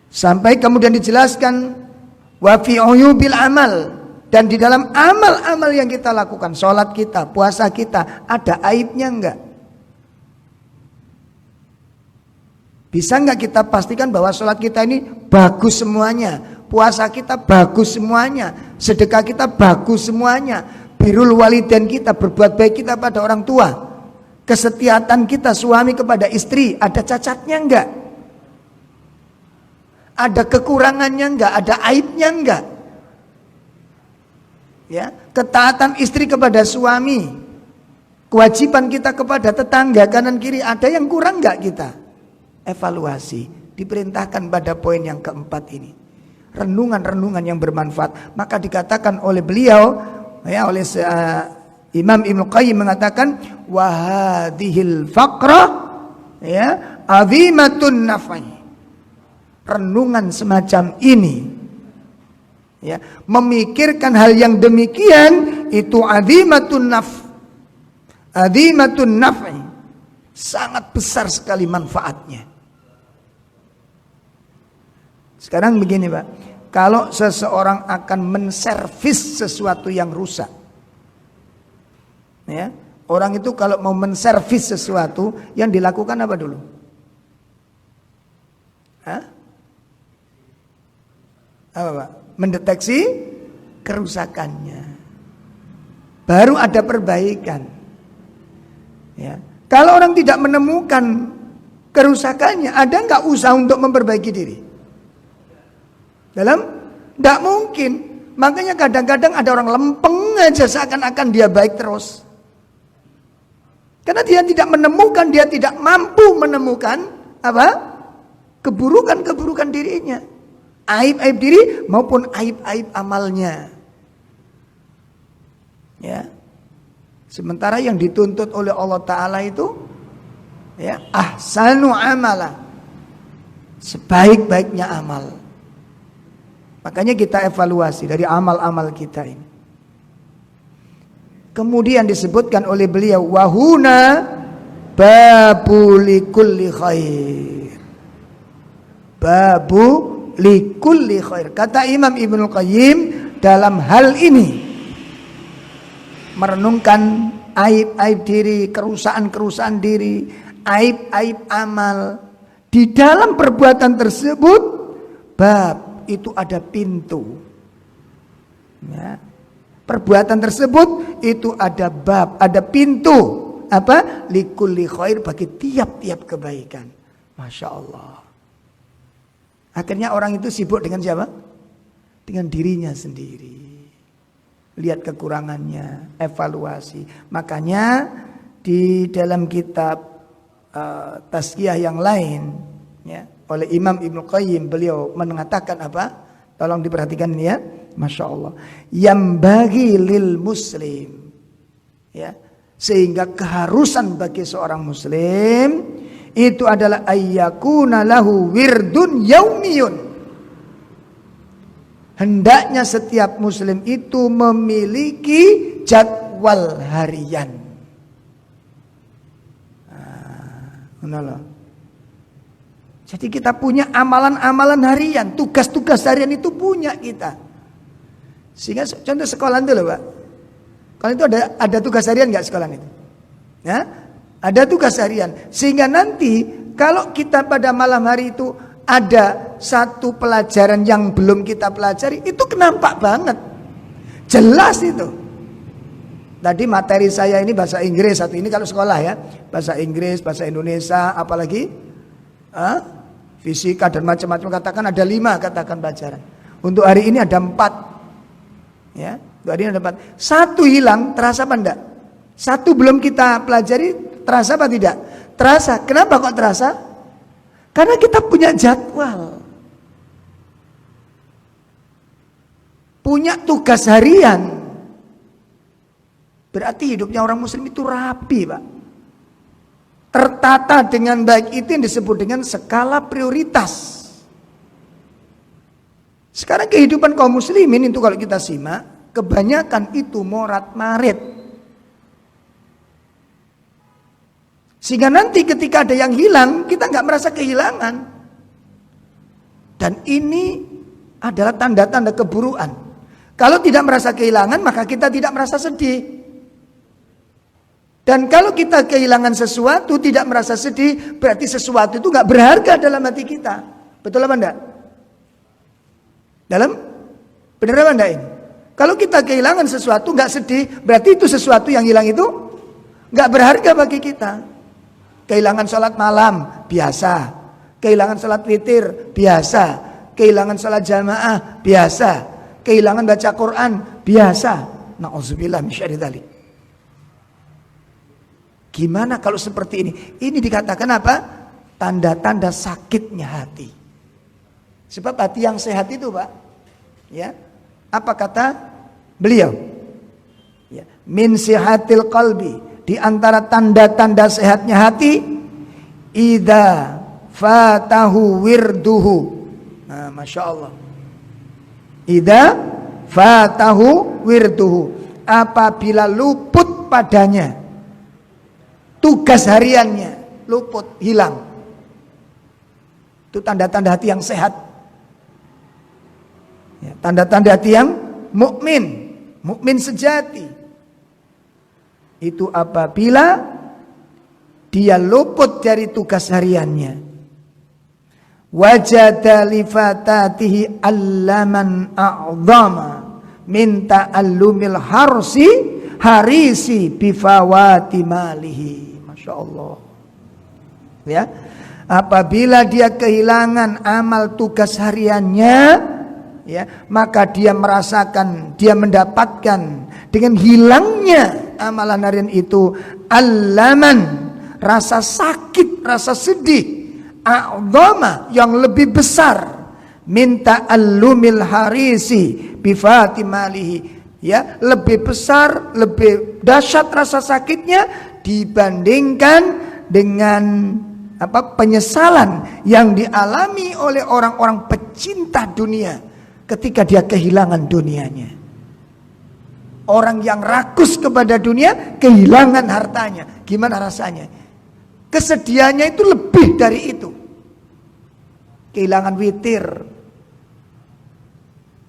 Sampai kemudian dijelaskan wa fi uyubil amal, dan di dalam amal-amal yang kita lakukan, sholat kita, puasa kita, ada aibnya enggak? Bisa enggak kita pastikan bahwa sholat kita ini bagus semuanya, puasa kita bagus semuanya, sedekah kita bagus semuanya, birrul walidain kita, berbuat baik kita pada orang tua, kesetiaan kita suami kepada istri, ada cacatnya enggak? Ada kekurangannya enggak? Ada aibnya enggak? Ya, ketaatan istri kepada suami, kewajiban kita kepada tetangga kanan kiri, ada yang kurang enggak kita? Evaluasi. Diperintahkan pada poin yang keempat ini. Renungan-renungan yang bermanfaat. Maka dikatakan oleh beliau, ya, oleh Imam Ibnu Qayyim mengatakan wa hadhil faqrah, ya, azimatun naf'i. Renungan semacam ini, ya, memikirkan hal yang demikian itu azimatun naf'i, sangat besar sekali manfaatnya. Sekarang begini Pak, kalau seseorang akan menservis sesuatu yang rusak, ya, orang itu kalau mau menservis sesuatu, yang dilakukan apa dulu? Hah? Apa Pak? Mendeteksi kerusakannya, baru ada perbaikan. Ya. Kalau orang tidak menemukan kerusakannya, ada nggak usaha untuk memperbaiki diri? Tidak mungkin. Makanya kadang-kadang ada orang lempeng aja seakan-akan dia baik terus. Karena dia tidak menemukan, dia tidak mampu menemukan apa? Keburukan-keburukan dirinya. Aib-aib diri maupun aib-aib amalnya. Ya. Sementara yang dituntut oleh Allah Ta'ala itu, ya, ahsanu amala, sebaik-baiknya amal. Makanya kita evaluasi dari amal-amal kita ini. Kemudian disebutkan oleh beliau wahuna babu likulli khair. Babu likulli khair. Kata Imam Ibnu Qayyim dalam hal ini, merenungkan aib-aib diri, kerusakan-kerusakan diri, aib-aib amal. Di dalam perbuatan tersebut, bab itu ada pintu. Ya. Perbuatan tersebut itu ada bab, ada pintu. Apa? Likulli khair, bagi tiap-tiap kebaikan. Masya Allah. Akhirnya orang itu sibuk dengan siapa? Dengan dirinya sendiri. Lihat kekurangannya, evaluasi. Makanya di dalam kitab tazkiyah yang lain, ya, oleh Imam Ibnu Qayyim, beliau mengatakan apa? Tolong diperhatikan ini ya, Masya Allah. Yang bagi lil muslim, ya, sehingga keharusan bagi seorang muslim itu adalah ayyakuna lahu wirdun yaumiyun. Hendaknya setiap muslim itu memiliki jadwal harian. Jadi kita punya amalan-amalan harian, tugas-tugas harian itu punya kita. Sehingga contoh sekolah itu loh Pak. Kalau itu ada tugas harian nggak sekolah itu? Ya, ada tugas harian. Sehingga nanti kalau kita pada malam hari itu ada satu pelajaran yang belum kita pelajari, itu nampak banget. Jelas itu. Tadi materi saya ini bahasa Inggris satu ini kalau sekolah ya. Bahasa Inggris, bahasa Indonesia, apalagi fisika dan macam-macam, katakan ada 5 katakan pelajaran. Untuk hari ini ada 4. Ya, untuk hari ini ada 4. Satu hilang, terasa apa enggak? Satu belum kita pelajari, terasa apa tidak? Terasa. Kenapa kok terasa? Karena kita punya jadwal. Punya tugas harian. Berarti hidupnya orang muslim itu rapi, Pak. Tertata dengan baik, itu yang disebut dengan skala prioritas. Sekarang kehidupan kaum muslimin itu kalau kita simak, kebanyakan itu morat-marit. Sehingga nanti ketika ada yang hilang, kita nggak merasa kehilangan. Dan ini adalah tanda-tanda keburukan. Kalau tidak merasa kehilangan, maka kita tidak merasa sedih. Dan kalau kita kehilangan sesuatu, tidak merasa sedih, berarti sesuatu itu nggak berharga dalam hati kita. Betul apa enggak? Benar apa enggak ini? Kalau kita kehilangan sesuatu nggak sedih, berarti itu sesuatu yang hilang itu nggak berharga bagi kita. Kehilangan sholat malam, biasa. Kehilangan sholat witir, biasa. Kehilangan sholat jamaah, biasa. Kehilangan baca Quran, biasa. Na'udzubillah min syarri dzalik. Gimana kalau seperti ini? Ini dikatakan apa? Tanda-tanda sakitnya hati. Sebab hati yang sehat itu, Pak, ya, apa kata beliau? Ya, min sihatil qalbi, di antara tanda-tanda sehatnya hati, idza fatahu wirduhu. Nah, Masya Allah. Idza fatahu wirduhu, apabila luput padanya tugas hariannya, luput, hilang. Itu tanda-tanda hati yang sehat. Ya, tanda-tanda hati yang mukmin, mukmin sejati. Itu apabila dia luput dari tugas hariannya. Wajada li fatatihi allaman a'zama min ta'allumil harisi bifawati malihi. Masya Allah. Ya, apabila dia kehilangan amal tugas hariannya, ya, maka dia merasakan, dia mendapatkan dengan hilangnya amalan harian itu allaman, rasa sakit, rasa sedih, a'zama, yang lebih besar, minta allumil harisi bifawati malihi, ya, lebih besar, lebih dahsyat rasa sakitnya dibandingkan dengan penyesalan yang dialami oleh orang-orang pecinta dunia ketika dia kehilangan dunianya. Orang yang rakus kepada dunia kehilangan hartanya, gimana rasanya? Kesedihannya itu lebih dari itu. Kehilangan witir,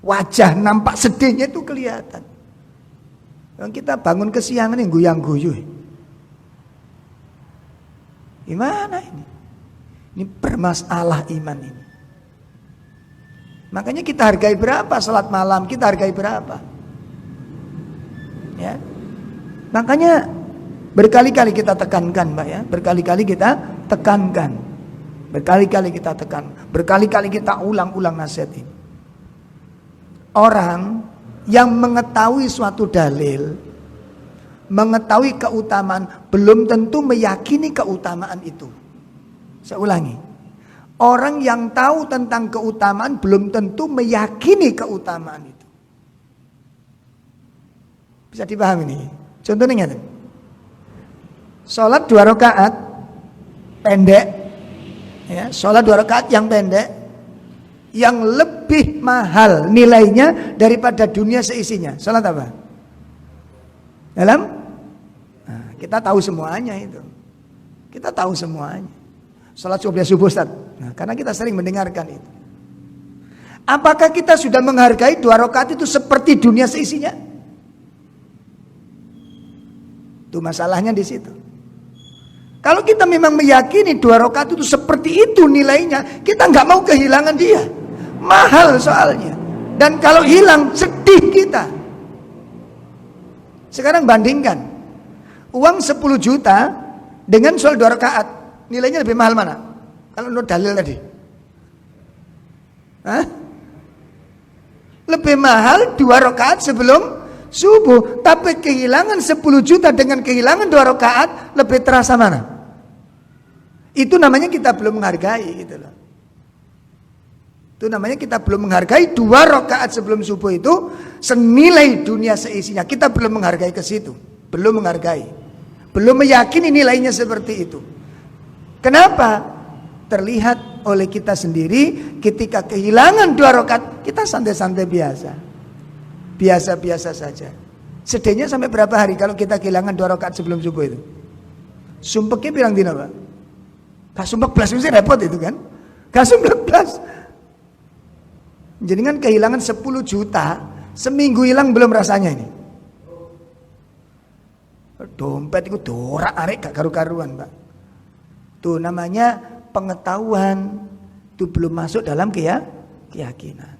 wajah nampak sedihnya itu kelihatan. Kita bangun kesiangan yang guyang-guyu. Gimana ini? Ini bermasalah iman ini. Makanya kita hargai berapa salat malam, kita hargai berapa. Ya. Makanya berkali-kali kita tekankan, Mbak, ya. Berkali-kali kita tekankan. Berkali-kali kita tekan. Berkali-kali kita ulang-ulang nasihat ini. Orang yang mengetahui suatu dalil, mengetahui keutamaan, belum tentu meyakini keutamaan itu. Saya ulangi. Orang yang tahu tentang keutamaan belum tentu meyakini keutamaan itu. Bisa dipahami nih. Contohnya ingat. Sholat 2 rakaat pendek, ya, sholat 2 rakaat yang pendek, yang lebih mahal nilainya daripada dunia seisinya. Sholat apa? Nah, kita tahu semuanya itu. Kita tahu semuanya. Salat subuh Ustaz. Nah, karena kita sering mendengarkan itu. Apakah kita sudah menghargai 2 rakaat itu seperti dunia seisinya? Itu masalahnya di situ. Kalau kita memang meyakini 2 rakaat itu seperti itu nilainya, kita nggak mau kehilangan dia. Mahal soalnya. Dan kalau hilang sedih kita. Sekarang bandingkan. Uang 10 juta dengan sholat 2 rakaat. Nilainya lebih mahal mana? Kalau menurut dalil tadi. Hah? Lebih mahal 2 rakaat sebelum subuh. Tapi kehilangan 10 juta dengan kehilangan 2 rakaat lebih terasa mana? Itu namanya kita belum menghargai gitu loh. Itu namanya kita belum menghargai 2 rakaat sebelum subuh itu senilai dunia seisinya. Kita belum menghargai ke situ, belum menghargai, belum meyakini nilainya seperti itu. Kenapa? Terlihat oleh kita sendiri ketika kehilangan 2 rakaat kita santai-santai biasa, biasa-biasa saja. Sedihnya sampai berapa hari kalau kita kehilangan 2 rakaat sebelum subuh itu? Sumpeknya bilang dina Pak. Gak sumpek belas itu repot itu kan. Gak sumpek belas. Jadi kan kehilangan 10 juta seminggu hilang belum rasanya ini. Dompet itu dorak arek gak karu-karuan Pak. Tuh namanya pengetahuan. Itu belum masuk dalam keyakinan.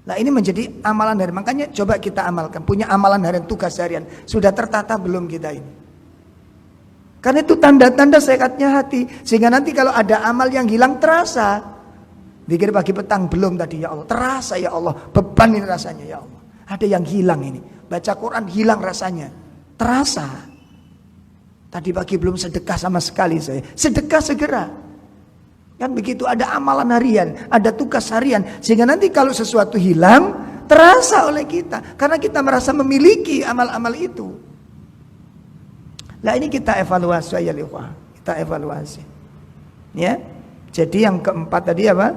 Nah ini menjadi amalan harian. Makanya coba kita amalkan. Punya amalan harian, tugas harian. Sudah tertata belum kita ini? Karena itu tanda-tanda sehatnya hati. Sehingga nanti kalau ada amal yang hilang terasa. Dikir pagi petang belum tadi ya Allah. Terasa ya Allah. Beban ini rasanya ya Allah. Ada yang hilang ini. Baca Quran hilang rasanya. Terasa. Tadi pagi belum sedekah sama sekali saya. Sedekah segera. Kan begitu, ada amalan harian. Ada tugas harian. Sehingga nanti kalau sesuatu hilang. Terasa oleh kita. Karena kita merasa memiliki amal-amal itu. Nah ini kita evaluasi ya liwah. Kita evaluasi. Ya. Jadi yang keempat tadi apa?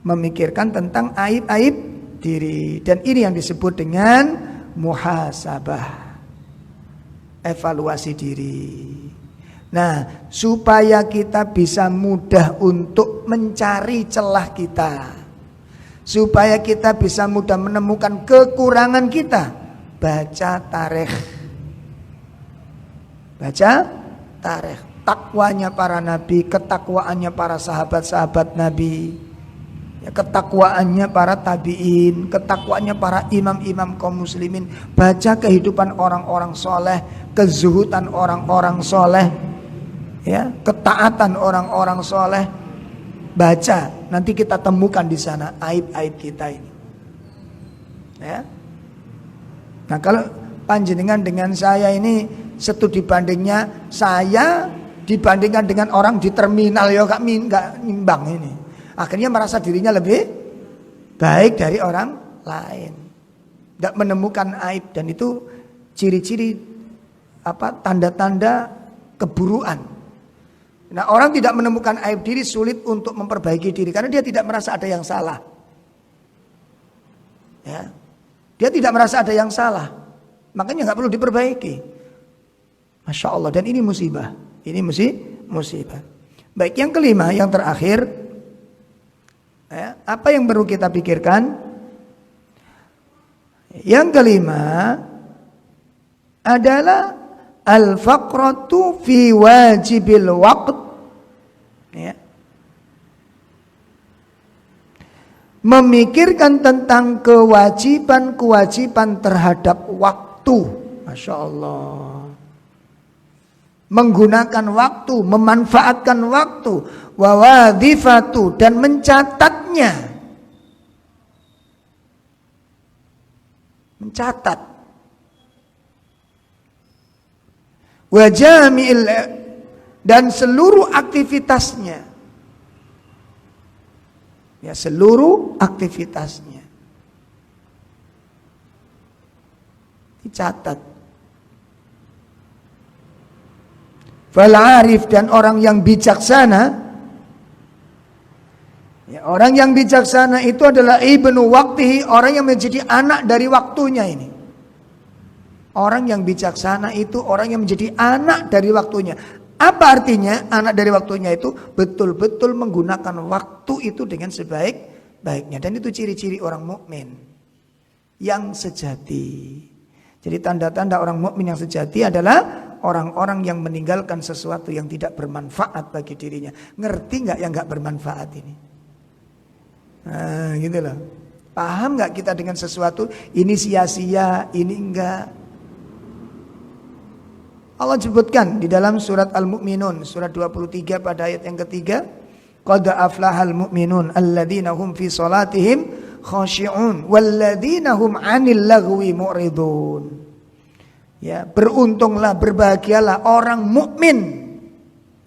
Memikirkan tentang aib-aib diri. Dan ini yang disebut dengan muhasabah. Evaluasi diri. Nah, supaya kita bisa mudah untuk mencari celah kita. Supaya kita bisa mudah menemukan kekurangan kita. Baca tarikh. Baca tarikh. Takwanya para nabi, ketakwaannya para sahabat-sahabat nabi, ya, ketakwaannya para tabi'in, ketakwaannya para imam-imam kaum muslimin. Baca kehidupan orang-orang soleh, kezuhudan orang-orang soleh, ya, ketaatan orang-orang soleh. Baca, nanti kita temukan di sana aib-aib kita ini. Ya. Nah kalau panjenengan dengan saya ini studi bandingnya, saya dibandingkan dengan orang di terminal ya gak nimbang ini. Akhirnya merasa dirinya lebih baik dari orang lain. Tidak menemukan aib, dan itu ciri-ciri apa, tanda-tanda keburukan. Nah, orang tidak menemukan aib diri sulit untuk memperbaiki diri karena dia tidak merasa ada yang salah. Ya. Dia tidak merasa ada yang salah. Makanya nggak perlu diperbaiki. Masya Allah, dan ini musibah. Ini musibah. Baik, yang kelima, yang terakhir, ya, apa yang perlu kita pikirkan? Yang kelima adalah al-faqratu fi wajibil waqt. Ya. Memikirkan tentang kewajiban-kewajiban terhadap waktu. Masya Allah. Menggunakan waktu, memanfaatkan waktu, wa wadhifatu, dan mencatatnya. Mencatat. Wa jami'il, dan seluruh aktivitasnya. Ya, seluruh aktivitasnya dicatat. Fal arif, dan orang yang bijaksana, ya, orang yang bijaksana itu adalah ibnu waqtihi, orang yang menjadi anak dari waktunya ini. Orang yang bijaksana itu orang yang menjadi anak dari waktunya. Apa artinya anak dari waktunya itu? Betul-betul menggunakan waktu itu dengan sebaik-baiknya. Dan itu ciri-ciri orang mukmin yang sejati. Jadi tanda-tanda orang mukmin yang sejati adalah orang-orang yang meninggalkan sesuatu yang tidak bermanfaat bagi dirinya. Ngerti nggak yang nggak bermanfaat ini? Nah, gitu loh. Paham nggak kita dengan sesuatu ini sia-sia, ini enggak? Allah sebutkan di dalam surat Al-Mu'minun, surat 23 pada ayat yang ketiga, qad aflahal mu'minun alladzina hum fi salatihim khashi'un walladzina hum 'anil lagwi mu'ridun. Ya, beruntunglah, berbahagialah orang mukmin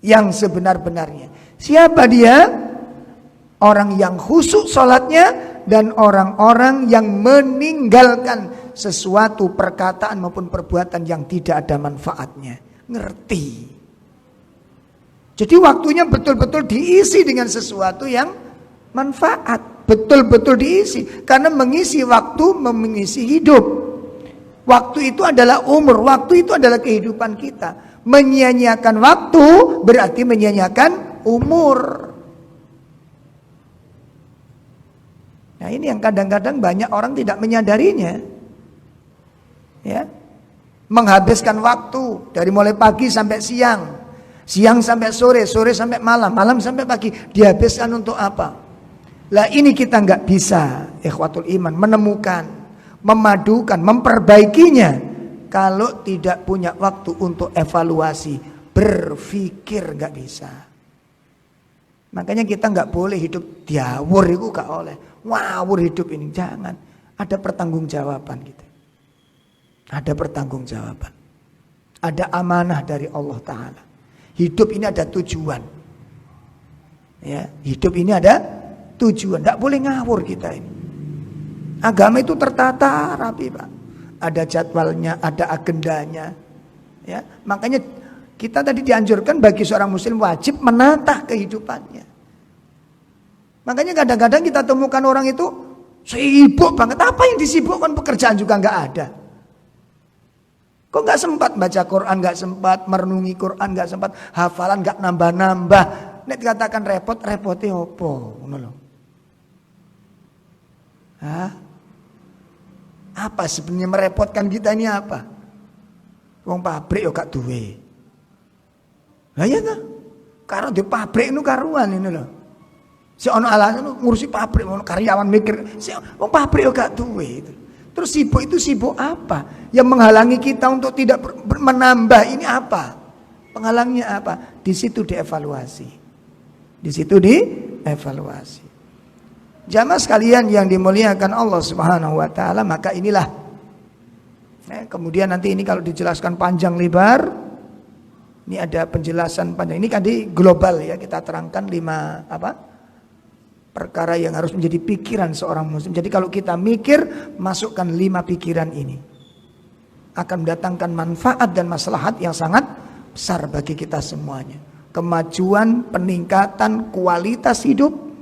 yang sebenar-benarnya. Siapa dia? Orang yang khusyuk salatnya dan orang-orang yang meninggalkan sesuatu perkataan maupun perbuatan yang tidak ada manfaatnya. Ngerti. Jadi waktunya betul-betul diisi dengan sesuatu yang manfaat. Betul-betul diisi. Karena mengisi waktu, mengisi hidup. Waktu itu adalah umur. Waktu itu adalah kehidupan kita. Menyia-nyiakan waktu berarti menyia-nyiakan umur. Nah ini yang kadang-kadang banyak orang tidak menyadarinya. Ya, menghabiskan waktu dari mulai pagi sampai siang, siang sampai sore, sore sampai malam, malam sampai pagi, dihabiskan untuk apa? Lah ini kita nggak bisa, ikhwatul iman, menemukan, memadukan, memperbaikinya kalau tidak punya waktu untuk evaluasi, berpikir nggak bisa. Makanya kita nggak boleh hidup diawur itu nggak oleh. Wawur hidup ini, jangan. Ada pertanggungjawaban kita. Ada pertanggungjawaban. Ada amanah dari Allah Ta'ala. Hidup ini ada tujuan. Ya, hidup ini ada tujuan. Tidak boleh ngawur kita ini. Agama itu tertata rapi, Pak. Ada jadwalnya, ada agendanya. Ya, makanya kita tadi dianjurkan bagi seorang muslim wajib menata kehidupannya. Makanya kadang-kadang kita temukan orang itu sibuk banget. Apa yang disibukkan? Pekerjaan juga nggak ada. Kok nggak sempat baca Quran, nggak sempat merenungi Quran, nggak sempat hafalan, nggak nambah-nambah. Nek dikatakan repot, repotnya opo? Hah? Apa sebenarnya merepotkan kita ini apa? Wong pabrik yo gak duwe. Lah ya ta? Karo di pabrik itu karuan ini loh. Si ono alasan ngurusi pabrik, ono karyawan mikir, si wong pabrik yo gak duwe itu. Terus sibuk itu sibuk apa? Yang menghalangi kita untuk tidak menambah ini apa? Penghalangnya apa? Di situ dievaluasi. Di situ dievaluasi. Jamaah sekalian yang dimuliakan Allah Subhanahu wa taala, maka inilah. Kemudian nanti ini kalau dijelaskan panjang lebar, ini ada penjelasan panjang. Ini kan di global ya, kita terangkan 5 perkara yang harus menjadi pikiran seorang muslim. Jadi kalau kita mikir, masukkan 5 pikiran ini. Akan mendatangkan manfaat dan maslahat yang sangat besar bagi kita semuanya. Kemajuan, peningkatan kualitas hidup,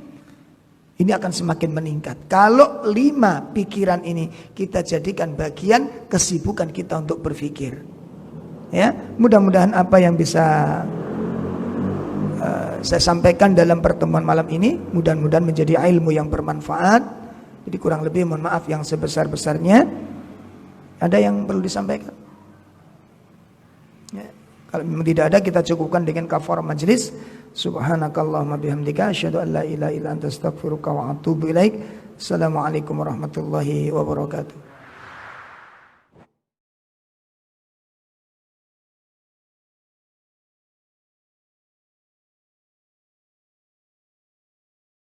ini akan semakin meningkat. Kalau 5 pikiran ini kita jadikan bagian kesibukan kita untuk berpikir. Ya, mudah-mudahan apa yang bisa saya sampaikan dalam pertemuan malam ini mudah-mudahan menjadi ilmu yang bermanfaat. Jadi kurang lebih mohon maaf yang sebesar-besarnya. Ada yang perlu disampaikan? Ya, kalau memang tidak ada, kita cukupkan dengan kafarah majlis. Subhanakallahumma bihamdika asyhadu an la ilaha illa anta astaghfiruka wa atubu ilaik. Assalamualaikum warahmatullahi wabarakatuh.